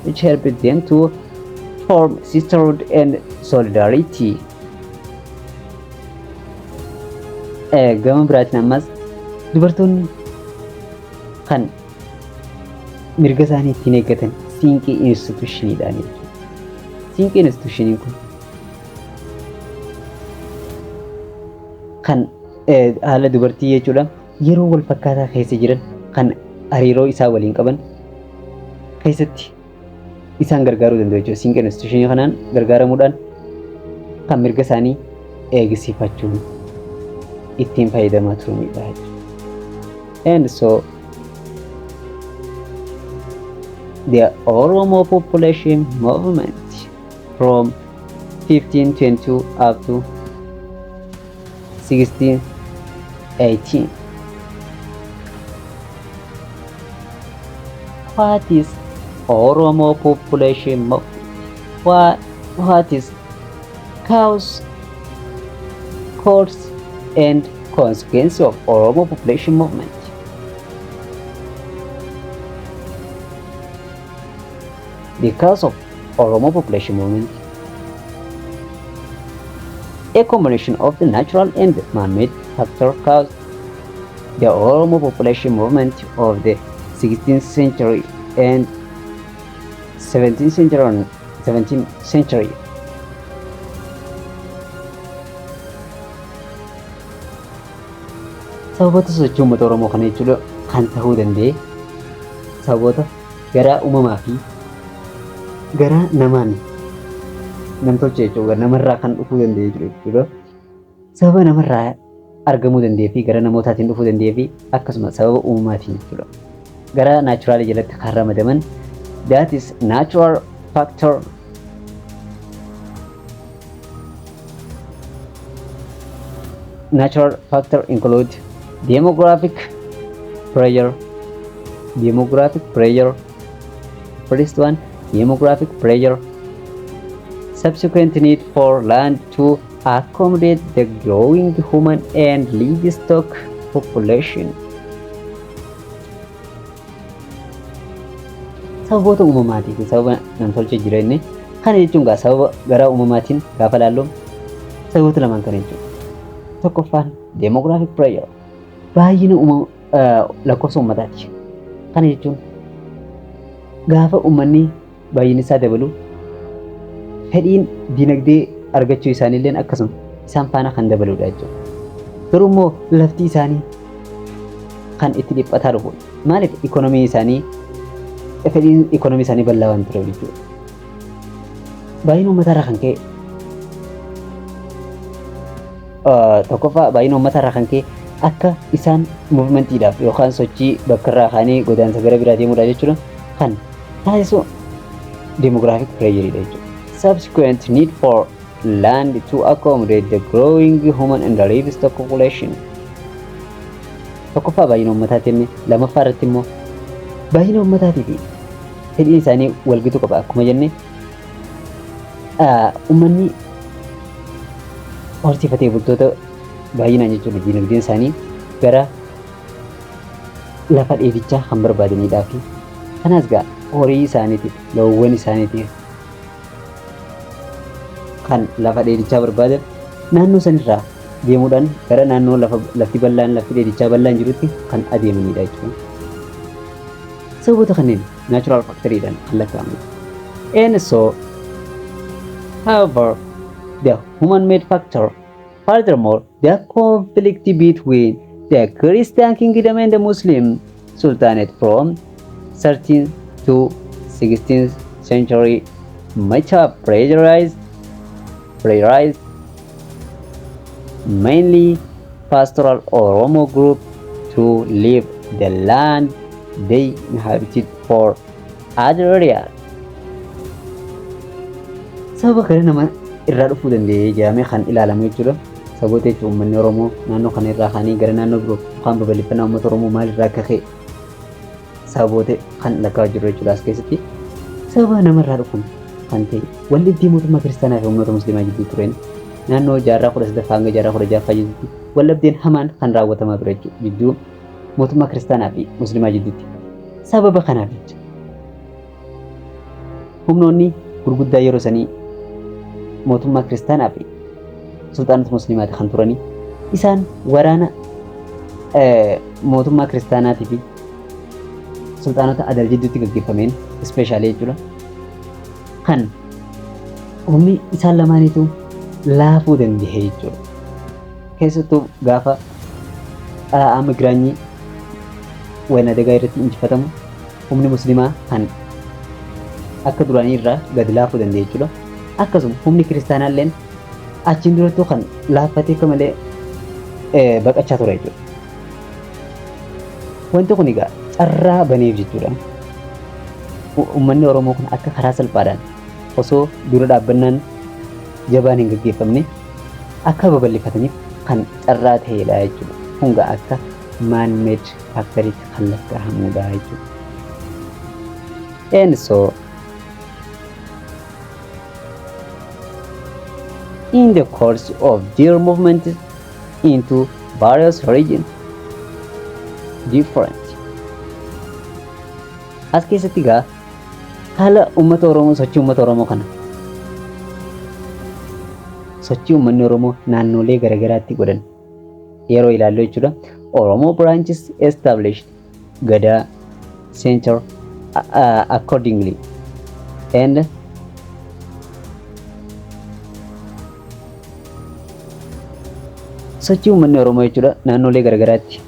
[SPEAKER 1] which helped them to form sisterhood and solidarity. Gama biraatiin ammas dubartoonni kan mirga isaanii ittiin eeggatan Sinqee institutioniidhaan jechuudha. Sinqee institutioniin kun kan haala dubartii jechuudha yeroo wal fakkaataa keessa jiran kan hariiroo isaa waliin qaban keessatti isaan gargaaruu danda'u jechuudha. Sinqee institutionii kanaan gargaaramuudhaan kan mirga isaanii eegsifachuun ittiin fayyadamaa turanidha jechuudha. And so the Oromo population movement from 1522 up to 1618. What is Oromo population movement? What is cause and consequence of Oromo population movement? The cause of Oromo population movement, a combination of the natural and man-made factors caused the Oromo population movement of the 16th century and 17th century. Sababoota sochii uummata Oromoo kana jechuudha kan ta'uu danda'e sababoota garaa uumamaa fi garaa namaan namtolchee jechuudha namarraa kan dhufuu danda'e jechuudha. Sababa namarraa argamuu danda'ee fi gara namootaatiin dhufuu danda'ee fi akkasumas sababa uumamaatiin jechuudha. Gara naachuraalii jalatti kan ramadaman that is natural factor. Natural factor include demographic pressure. First one, demographic pressure. Subsequent need for land to accommodate the growing human and livestock population. Sababoota uumamaatii fi sababa namtolchee jireenya kana jechuun sababa garaa uumamaatiin gaafa laallu sababoota lamaan kana jechuudha. Tokkoffaan demographic pressure baay'ina lakkoofsa uummataati. Kana jechuun gaafa uummanni baay'inni isaa dabalu fedhiin dinagdee argachuu isaaniillee akkasuma isaan faana kan dabaludha jechuudha. Garuu immoo lafti isaanii kan itti dhiphataa dhufu maaliif ikonomii isaanii fedhiin ikonomii isaanii bal'aa waan tureef jechuudha. Baay'ina uummatarraa kan ka'e tokkoffaa baay'ina uummatarraa kan ka'e akka isaan muuvmentiidhaaf yookaan sochii bakka irraa kaanii godaansa gara biraa deemuudha jechuudha kan taasisu demographic pressure jechuudha. Subsequent need for land to accommodate the growing human and livestock population. Tokkoffaa baay'ina uummataatiinni lammaffaa irratti immoo baay'ina uummataatii fi fedhiin isaanii walgitu qaba. Akkuma jenne uummanni horsiifatee bultoota baay'inaan jechuudha dinagdeen isaanii gara lafa dheedichaa kan barbaadanidhaa fi kanas gaa horii isaaniitiif loowwan isaaniitiif kan lafa dheedichaa barbaadan naannoo sanirraa deemuudhaan gara naannoo lafti bal'aan lafti dheedichaa bal'aan jirutti kan adeemanidha jechuudha. Sababoota kanneen natural factoriidhaan kan lakkaa'amanidha. And so, however, the human-made factor, furthermore, the conflict between the Christian kingdom and the Muslim sultanate from 13th to 16th century much have pressurized mainly pastoral Oromo group to leave the land they inhabited for other areas. Sababa kana nama irraa dhufuu danda'ee jedhamee kan ilaalamu jechuudha. Sababoota jechuun uummanni Oromoo naannoo kana irraa kaanii gara naannoo biroo yookaan babal'ifannaa uummata Oromoo maalirraa akka ka'e sababoota kan lakkaa'aa jiru jechuudha as keessatti. Sababa namarraa dhufuun kan ta'e waldhabdee mootummaa kiristaanaa fi uummata musliimaa jidduu tureen naannoo jaarraa 18 hanga jaarraa 16 jidduutti waldhabdeen hamaan kan raawwatamaa ture jechuudha jidduu mootummaa kiristaanaa fi musliimaa jidduutti. Sababa kanaaf jecha humnoonni gurguddaa yeroo sanii mootummaa kiristaanaa fi sultaanota musliimaati kan turanii isaan waraana mootummaa kiristaanaatii fi sultaanota adal jidduutti gaggeeffameen ispeeshaalee jechuudha kan humni isaan lamaaniitu laafuu danda'e jechuudha. Keessattuu gaafa amma giraanyii wayna dagaa irratti injifatamu humni musliimaa kan akka duraanii irraa gad laafuu danda'e jechuudha. Akkasuma humni kiristaanaalleen achiin durattuu kan laaffatee akka malee baqachaa ture jechuudha. Wanti kun egaa carraa baneef jechuudha. Uummanni Oromoo kun akka karaa salphaadhaan osoo dura dhaabbannaan jabaan hin gaggeeffamne akka babal'ifataniif kan carraa ta'edha jechuudha. Kun gaa akka man-made factoriitti kan lakkaa'amudha jechuudha. And so in the course of their movement into various regions different. As keessatti gaa haala uummata Oromoo sochii uummata Oromoo kana sochii uummanni Oromoo naannolee garagaraatti godhan yeroo ilaallu jechuudha. Oromo branches established Gada center accordingly and sochii uummanni Oromoo jechuudha naannolee garagaraatti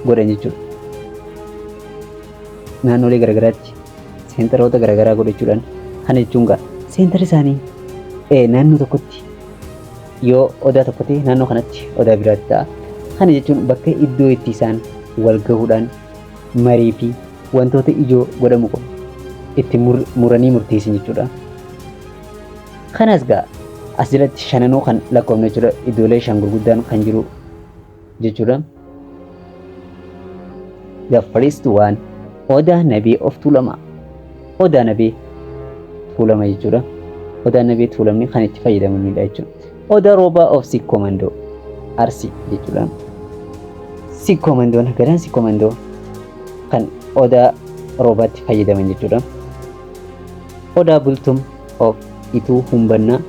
[SPEAKER 1] godhan jechuudha. Naannolee garagaraatti seenteroota garagaraa godhachuudhaan kana jechuun gaa seenterri isaanii naannoo tokkotti yoo odaa tokkotti naannoo kanatti odaa biraatti ta'a. Kana jechuun bakka iddoo itti isaan wal gahuudhaan marii fi wantoota ijoo godhamu qabu itti muranii murteessan jechuudha. Kanas gaa as jalatti shananuu kan lakkoofne jechuudha. Iddoolee shan gurguddaan kan jiru jechuudha. The first one Odaa Nabee of Tuulamaa. Odaa Nabee Tuulamaa jechuudha. Odaa Nabee Tuulamni kan itti fayyadamanidha jechuudha. Odaa Roobaa of Sikkoomandoo Arsii jechuudha. Sikkoomandoon gadaan Sikkoomandoo kan Odaa Roobaatti fayyadaman jechuudha. Odaa Bultum of Ituu Humbannaa.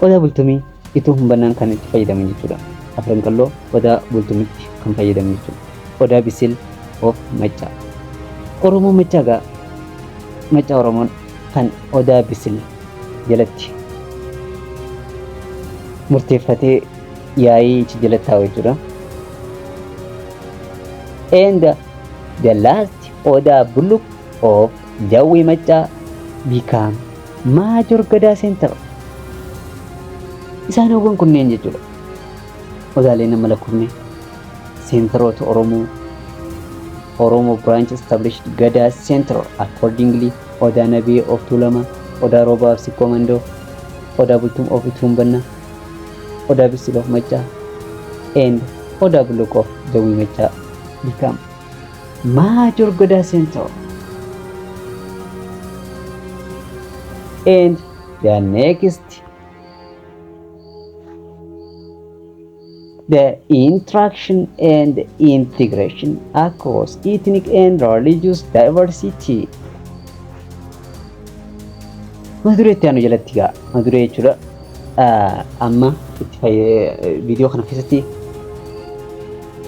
[SPEAKER 1] Odaa Bultumii Ituu Humbannaan kan itti fayyadaman jechuudha. Afran Qalloo Odaa Bultumitti kan fayyadaman jechuudha. Odaa Bisil of Maccaa. Oromoo Maccaa gaa Maccaa Oromoon kan Odaa Bisil jalatti murteeffatee yaa'ii ichi jalatti taa'u jechuudha. And the last Odaa Buluk of Jawwee Maccaa became major Gadaa center. Isaanowwan kunneen jechuudha odaalee nama lakkoofne seenteroota Oromoo branch established Gadaa Center accordingly Odaa Nabii of Tuulamaa, Odaa Roobaa of Sikkoo Mandoo, Odaa Bultum of Ituumbannaa, Odaa Bisil of Maccaa, and Odaa Bulluq of Jawii Maccaa become major Gadaa Center. And the next, the interaction and integration across ethnic and religious diversity. Madure itti aanu jalatti gaa madure jechuudha. Amma viidiyoo kana keessatti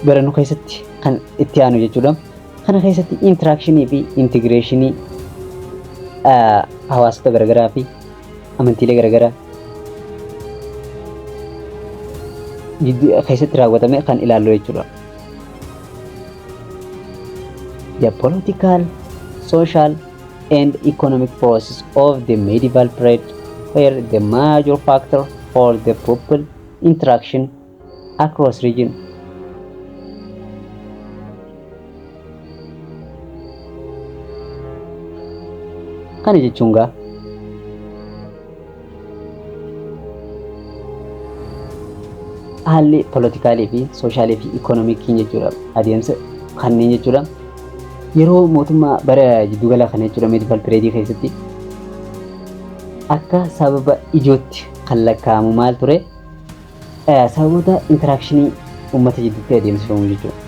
[SPEAKER 1] barannu keessatti kan itti aanu jechuudha. Kana keessatti interakshinii fi integreeshinii hawaasota garaagaraa fi amantiilee garaagaraa keessatti raawwatame kan ilaallu jechuudha. The political, social and economic process of the medieval period were the major factor for the people interaction across region. Kana jechuun gaa haalli politikaalii fi soshaalii fi ikoonomikiin jechuudha adeemsa kanneen jechuudha yeroo mootummaa bara jiddugala kana jechuudha medieval period keessatti akka sababa ijootti kan lakkaa'amu maal ture sababoota interakshinii uummata jidduutti adeemsifamu jechuudha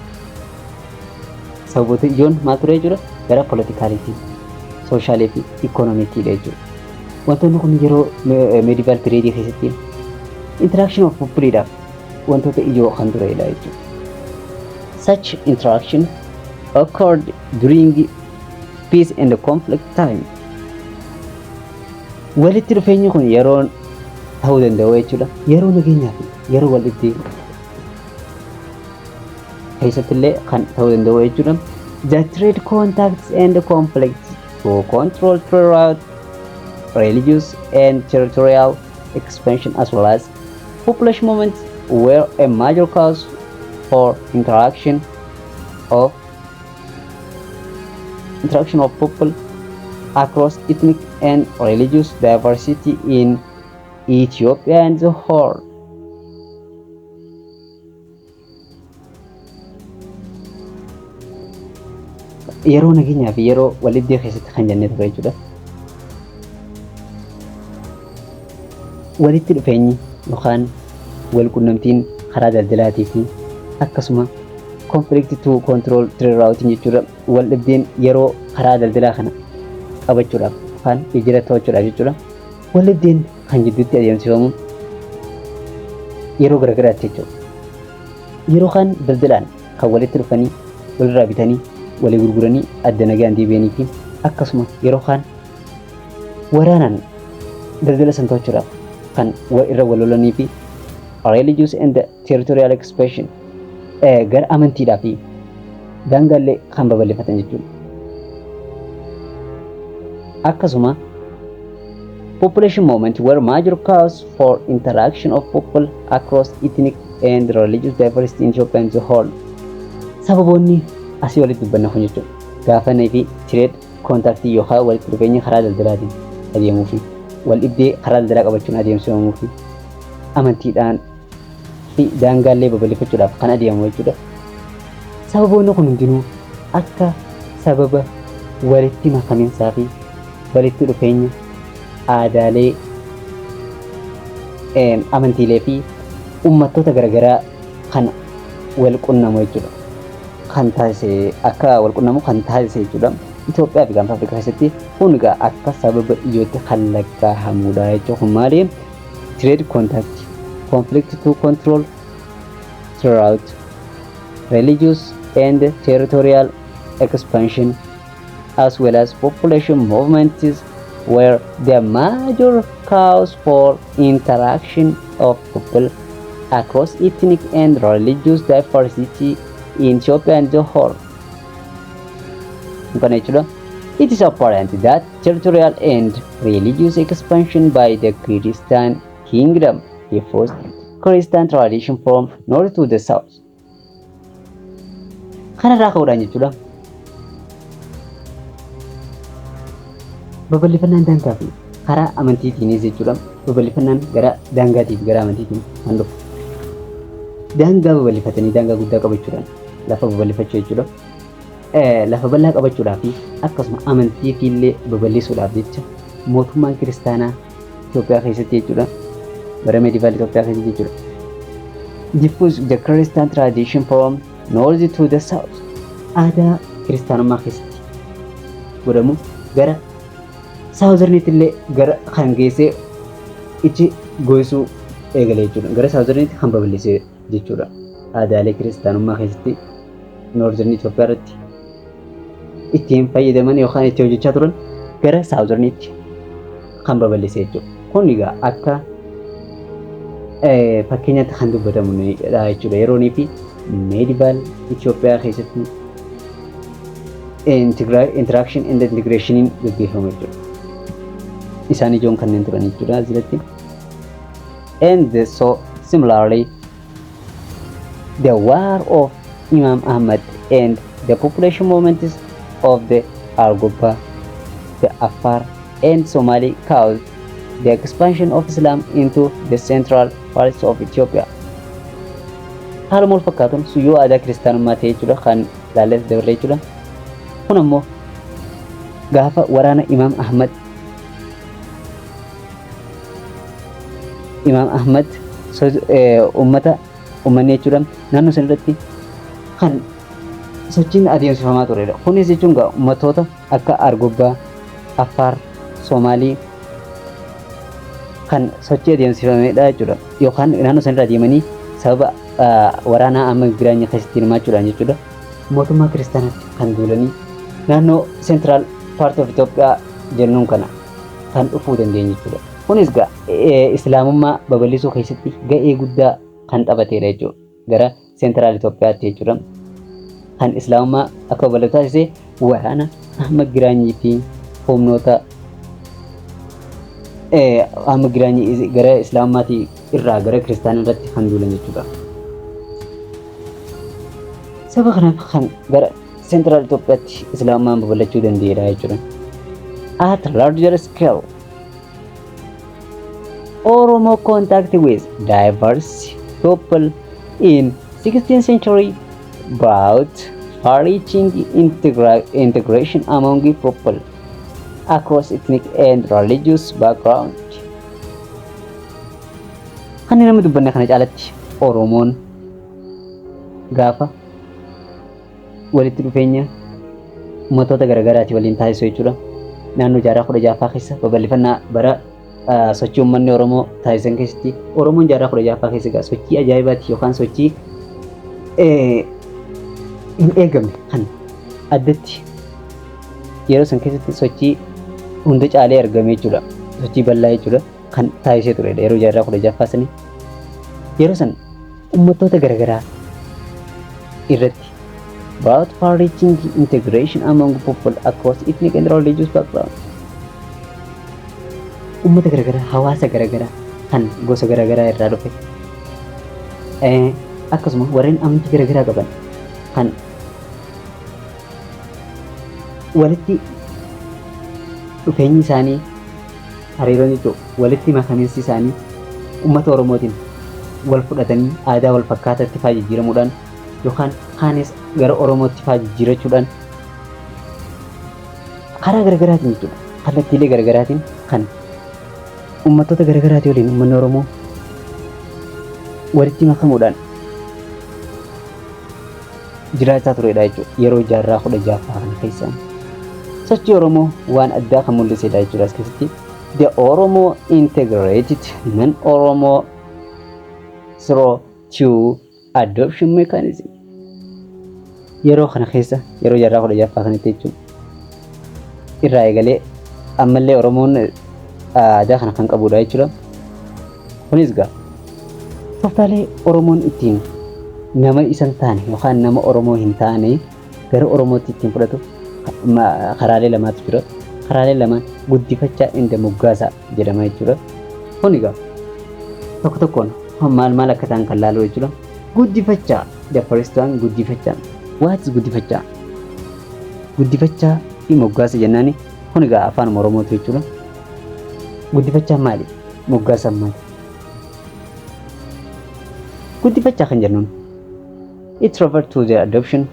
[SPEAKER 1] sababoota ijoon maal ture jechuudha gara politikaaliitii soshaalii fi ikoonomikiidha jechuudha wantoonni kun yeroo medieval period keessatti interaction of peopleedhaaf wantoota ijoo kan turedha jechuudha. Such interaction occurred during peace and conflict time. Walitti dhufeenyi kun yeroo ta'uu danda'u jechuudha. Yeroo nageenyaa fi yeroo wal dhibdee keessatti illee kan ta'uu danda'u jechuudha. The trade contacts and conflicts to control throughout religious and territorial expansion as well as population movements were a major cause for interaction of people across ethnic and religious diversity in Ethiopia and the whole. Yeroo nageenyaa fi yeroo walitti keessatti kan jennee ture jechuudha. Walitti dhufeenyi yookaan wal qunnamtiin karaa daldalaatii fi akkasuma conflict to control trade routing jechuudha wal dhibdeen yeroo karaa daldalaa kana qabachuudhaaf yookaan ijira to'achuudhaaf jechuudha wal dhibdeen kan jidduutti adeemsifamu yeroo garaagaraatti jechuudha yeroo kan daldalaan kan walitti dhufanii walirraa bitanii walii gurguranii adda nagaan deebi'anii fi akkasuma yeroo kan waraanaan daldala san to'achuudhaaf kan irra wal lolanii fi religious and territorial expansion gara amantiidhaa fi daangaalee kan babal'ifatan jechuudha. Akkasuma population movement were major cause for interaction of people across ethnic and religious diversity in Ethiopia and the whole. Sababoonni asii walitti dubbanna kun jechuudha. Gaafannii fi trade contactii yookaan walitti dhufeenya karaa daldalaatiin adeemuu fi wal dhibdee karaa daldalaa qabachuun adeemsifamuu fi amantiidhaan fi daangaalee babal'ifachuudhaaf kan adeemu jechuudha. Sababoonni kun hundinuu akka sababa walitti makaminsaa fi walitti dhufeenya aadaalee amantiilee fi uummattoota garaagaraa kan wal qunnamu jechuudha. Kan taasise akka wal qunnamu kan taasise jechuudha. Itoophiyaa fi gaanfa Afrikaa keessatti kun egaa akka sababa ijootti kan lakkaa'amudha jechuudha. Kun maali? Trade contact, conflict to control throughout religious and territorial expansion as well as population movements were the major cause for interaction of people across ethnic and religious diversity in Ethiopia and the whole. It is apparent that territorial and religious expansion by the Christian kingdom diffused Christian tradition from north to the south. Kanarraa ka'uudhaan jechuudha. Babal'ifannaan daangaa fi karaa amantiitiinis jechuudha. Babal'ifannaan gara daangaatiif gara amantiitiin kan dhufu. Daangaa babal'ifatanii daangaa guddaa qabachuudhaan lafa babal'ifachuu jechuudha. Lafa bal'aa qabachuudhaa fi akkasuma amantiifiillee babal'isuudhaaf jecha mootummaan kiristaanaa Itoophiyaa keessatti jechuudha. Bara medieval Itoophiyaa keessatti jechuudha. Diffuse the Christian tradition from north to the south. Aadaa kiristaanummaa keessatti godhamu gara saawuzarniitti illee gara kan geessee ichi goysuu eegale jechuudha. Gara saawuzarniitti kan babal'isee jechuudha. Aadaalee kiristaanummaa keessatti noorzerin Itoophiyaa irratti ittiin fayyadaman yookaan itti hojjechaa turan gara saawuzarniitti kan babal'isee jechuudha. Kun egaa akka fakkeenyaatti kan dubbatamudha jechuudha. Yeroonii fi medieval Itoophiyaa keessatti interaction and integration gaggeeffamu jechuudha. Isaan ijoon kanneen turan jechuudha asirratti. And so similarly the war of Imam Ahmad and the population movements of the Argoba, the Afar and Somali caused the expansion of Islam into the central parts of Ethiopia. Haaluma wal fakkaatuun suyyoo aadaa kiristaanummaa ta'e jechuudha kan laallee dabarre jechuudha. Kun ammoo gaafa waraana Imam Ahmad uummanni jechuudha naannoo san irratti kan sochiin adeemsifamaa turedha. Kunis jechuun egaa uummattoota akka Argobbaa, Affaar, Soomaalii kan sochii adeemsifamedha jechuudha. Yookaan naannoo san irra deemanii sababa waraanaa amma giraanya keessatti hirmaachuudhaan jechuudha. Mootummaa kiristaanaatti kan duulanii naannoo central part of Itoophiyaa jennuun kana kan dhufuu dandeenye jechuudha. Kunis egaa islaamummaa babal'isuu keessatti ga'ee guddaa kan taphatedha jechuudha. Gara central Itoophiyaatti jechuudha. Kan islaamummaa akka babal'atu taasise waraana amma giraanyii fi humnoota amma giraanyii gara islaamummaatti irraa gara kiristaanaa irratti kan duulan jechuudha. Sababa kanaaf kan gara central Itoophiyaatti islaamummaan babal'achuu danda'edha jechuudha. At larger scale, Oromo contact with diverse people in 16th century brought far-reaching integration among people across ethnic and religious background. Kan nama dubbanne kana caalatti Oromoon gaafa walitti dhufeenya uummattoota garaagaraati waliin taasisu jechuudha. Naannoo jaarraa 16ffaa keessa babal'ifannaa bara sochii uummanni Oromoo taasisan keessatti Oromoon jaarraa 16ffaa keessa sochii ajaa'ibaati yookaan sochii hin eegamne kan addatti yeroo san keessatti sochii hunda caalee argame jechuudha. Sochii bal'aa jechuudha kan taasisee turedha yeroo jaarraa 16ffaa sanii. Yeroo san uummattoota garaagaraa irratti brought far-reaching integration among people across ethnic and religious background. Uummata garaagaraa, hawaasa garaagaraa kan gosa garaagaraa irraa dhufe akkasuma warreen amantii garaagaraa qaban kan walitti dhufeenyi isaanii hariiroon jechuudha. Walitti makamiinsi isaanii uummata Oromootiin wal fudhatanii aadaa wal fakkaataatti faa jijjiiramuudhaan yookaan kaanis gara Oromootti faa jijjiirachuudhaan karaa garaagaraatiin jechuudha. Kallattiilee garaagaraatiin kan uummattoota garaagaraatii waliin uummanni Oromoo walitti makamuudhaan jiraachaa turedha jechuudha. Yeroo jaarraa 16ffaa kana keessa sochii Oromoo waan addaa kan mul'isedha jechuudha. As keessatti the Oromo integrated non-Oromo through two adoption mechanism. Yeroo kana keessa yeroo jaarraa 16ffaa kanatti jechuudha. Irraa eegalee ammallee Oromoon aadaa kana kan qabudha jechuudha. Kunis egaa tooftaalee Oromoon ittiin nama isan taane yookaan nama Oromoo hin taane gara Oromootti ittiin fudhatu karaalee lamaatu jira. Karaalee lamaan guddifachaa inda moggaasaa jedhama jechuudha. Kun egaa tokko tokkoon maal akka ta'an kan laaluu jechuudha. Guddifachaa the first one guddifachaa. What is guddifachaa? Guddifachaa fi moggaasa jennaani kun egaa afaan Oromootu jechuudha. Guddifachaa maali? Moggaasa maali? Guddifachaa kan jennuun it refers to the adoption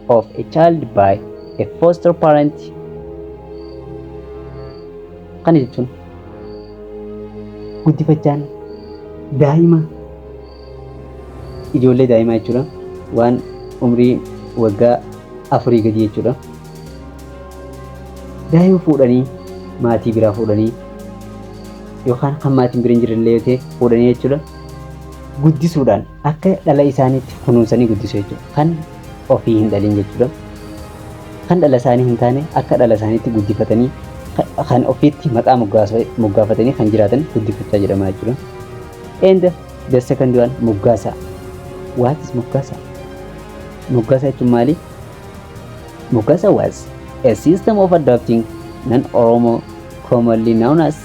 [SPEAKER 1] of a child by a foster parent. Kana jechuun guddifachaan daa'ima ijoollee daa'imaa jechuudha. Waan umrii waggaa 4 gadi jechuudha. Daa'ima fuudhanii maatii biraa fuudhanii yookaan kan maatiin bira hin jirre yoo ta'e fuudhanii jechuudha. Guddisuudhaan akka dhala isaaniitti kunuunsanii guddisuu jechuudha. Kan ofii hin dhalin jechuudha. Kan dhala isaanii hin taane akka dhala isaaniitti guddifatanii kan ofiitti maqaa moggaafatanii kan jiraatan guddifachaa jedhama jechuudha. And the second one moggaasa. What is moggaasa? Moggaasa jechuun maali? Moggaasa was a system of adopting non-Oromo commonly known as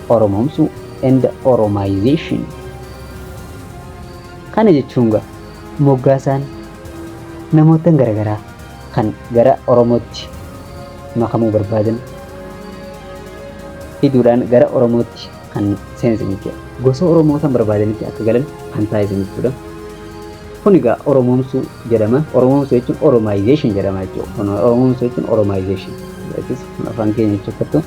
[SPEAKER 1] Oromomsuu and Oromization. Kana jechuun moggaasaan namoota garaagaraa kan gara Oromootti makamuu barbaadan fiduudhaan gara Oromootti kan seensan jechuudha. Gosa Oromoota barbaadanitti akka galan kan taasisan jechuudha. Kun egaa Oromomsuu jedhama. Oromomsuu jechuun Oromization jedhama jechuudha. Oromomsuu jechuun Oromization. Afaan keenya jechuudha.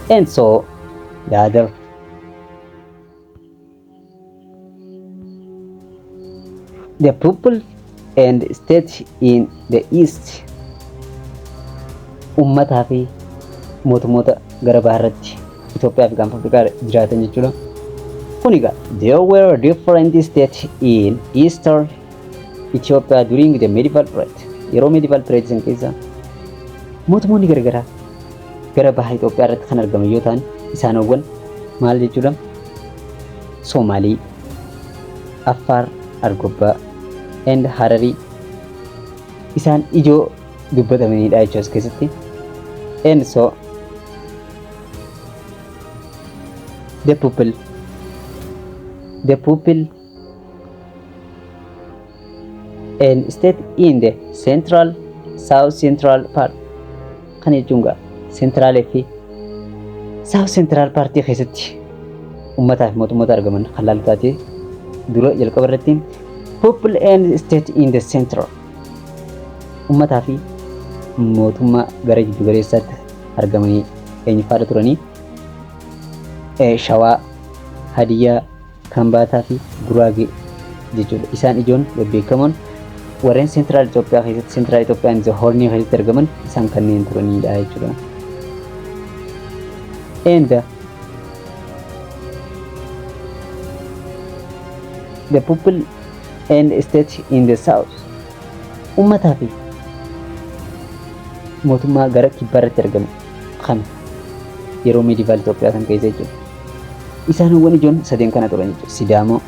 [SPEAKER 1] And so the other the people and state in the east ummataa fi mootummoota gara baharratti Itoophiyaa fi Gaanfa Afrikaa jiraatan jechuudha. Kun egaa there were different states in eastern Ethiopia during the medieval period. Yeroo medieval period san keessa mootummoonni garagaraa gara baha Itoophiyaa irratti kan argaman yoo ta'an isaanowwan maal jechuudha? Soomaalii, Affaar, Argobbaa and Hararii isaan ijoo dubbatamanidha jechuudha as keessatti. And so the people and state in the central south central part kan jechuun central fi south central part keessatti ummataa fi mootummoota argaman kan laallu taate dura jalqaba irratti people and state in the central ummataa fi mootummaa gara jiddu galeessaatti argamanii eenyufaadha turanii Shawaa, Hadiyyaa, Kambaataa fi Guraagee jechuudha. Isaan ijoon beekamoon warreen Central Itoophiyaa keessatti Central Itoophiyaan isa Hornii keessatti argaman isaan kanneen turanidha jechuudha. And the people and state in the south ummataa fi mootummaa gara kibbaarratti argamu kan yeroo medieval Itoophiyaa kan keessa jechuudha. Isaanowwan ijoon sadeen kana turan jechuudha. Sidaamoo,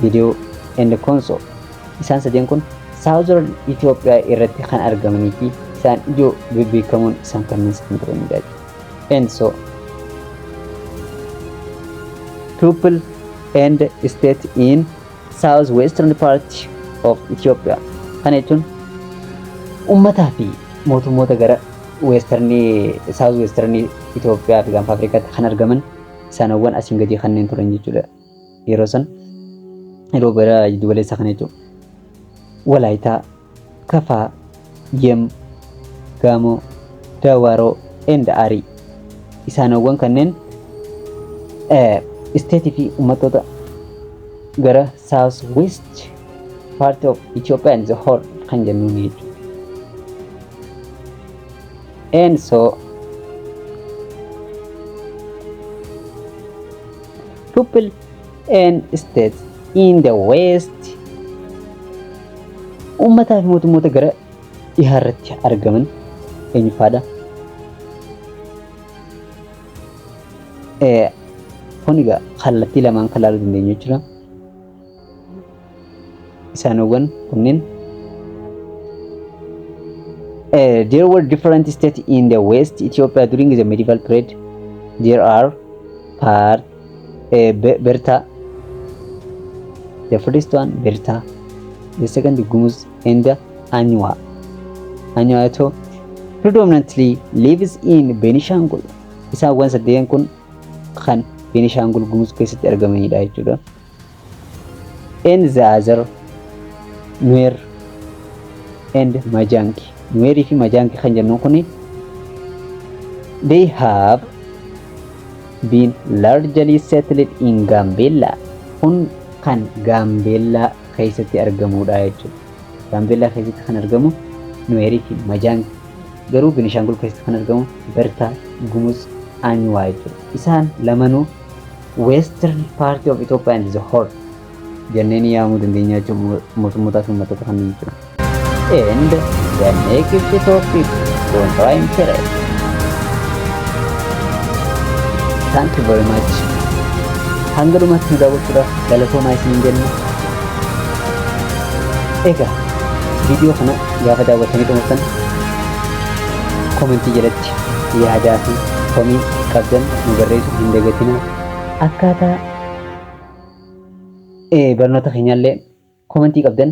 [SPEAKER 1] Gidiyoo, and Konso. Isaan sadeen kun Southern Ethiopia irratti kan argamanii fi isaan ijoo beekamoon isaan kanneen kan turanidha. And so people and state in southwestern part of Ethiopia. Kana jechuun ummataa fi mootummoota gara southwestern Ethiopia fi Gaanfa Afrikaatti kan argaman isaanowwan asiin gadii kanneen turan jechuudha. Yeroo san yeroo bara jiddu galeessaa kana jechuudha. Walaayitaa, Kafaa, Yem, Gaamoo, Dawaaroo, and Arii isaanowwan kanneen state fi ummatoota gara southwest part of Ethiopia and the whole kan jennuun jechuudha. And so people and states in the west ummataa fi mootummoota gara dhihaarratti argaman eenyufaadha? Kun egaa kallattii lamaan kan laaluu dandeenyu jechuudha. Isaanowwan kunneen there were different states in the west Ethiopia during the medieval period. There are part Berta. The first one Berta, the second Gumuz, and the Anywa. Anywa predominantly lives in Benishangul. Isaan waan saddeen kun kan Benishangul Gumuz keessatti argamanidha jechuudha. And the other Nuer and Majanki. Nuerii fi Majanki kan jennu kuni they have been largely settled in Gambella. Kun kan Gambella keessatti argamudha jechuudha. Gambella keessatti kan argamu Nuerii fi Majanki. Garuu Benishangul keessatti kan argamu Berta, Gumuz, Anywa jechuudha. Isaan lamanuu western part of Ethiopia and the whole jenneen yaamuu dandeenya jechuudha mootummoota fi uummattoota kanneen jechuudha. And the next topic Gondar Empire. Thank you very much. Hanga dhumatti nu daawwachuudhaaf galatoomaa isiniin jenna. Egaa viidiyoo kana gaafa daawwattanii xumurtan komentii jalatti yaadaa fi komii qabdan nu barreessuu hin dagatinaa. Akkaataa barnoota keenyaallee komentii qabdan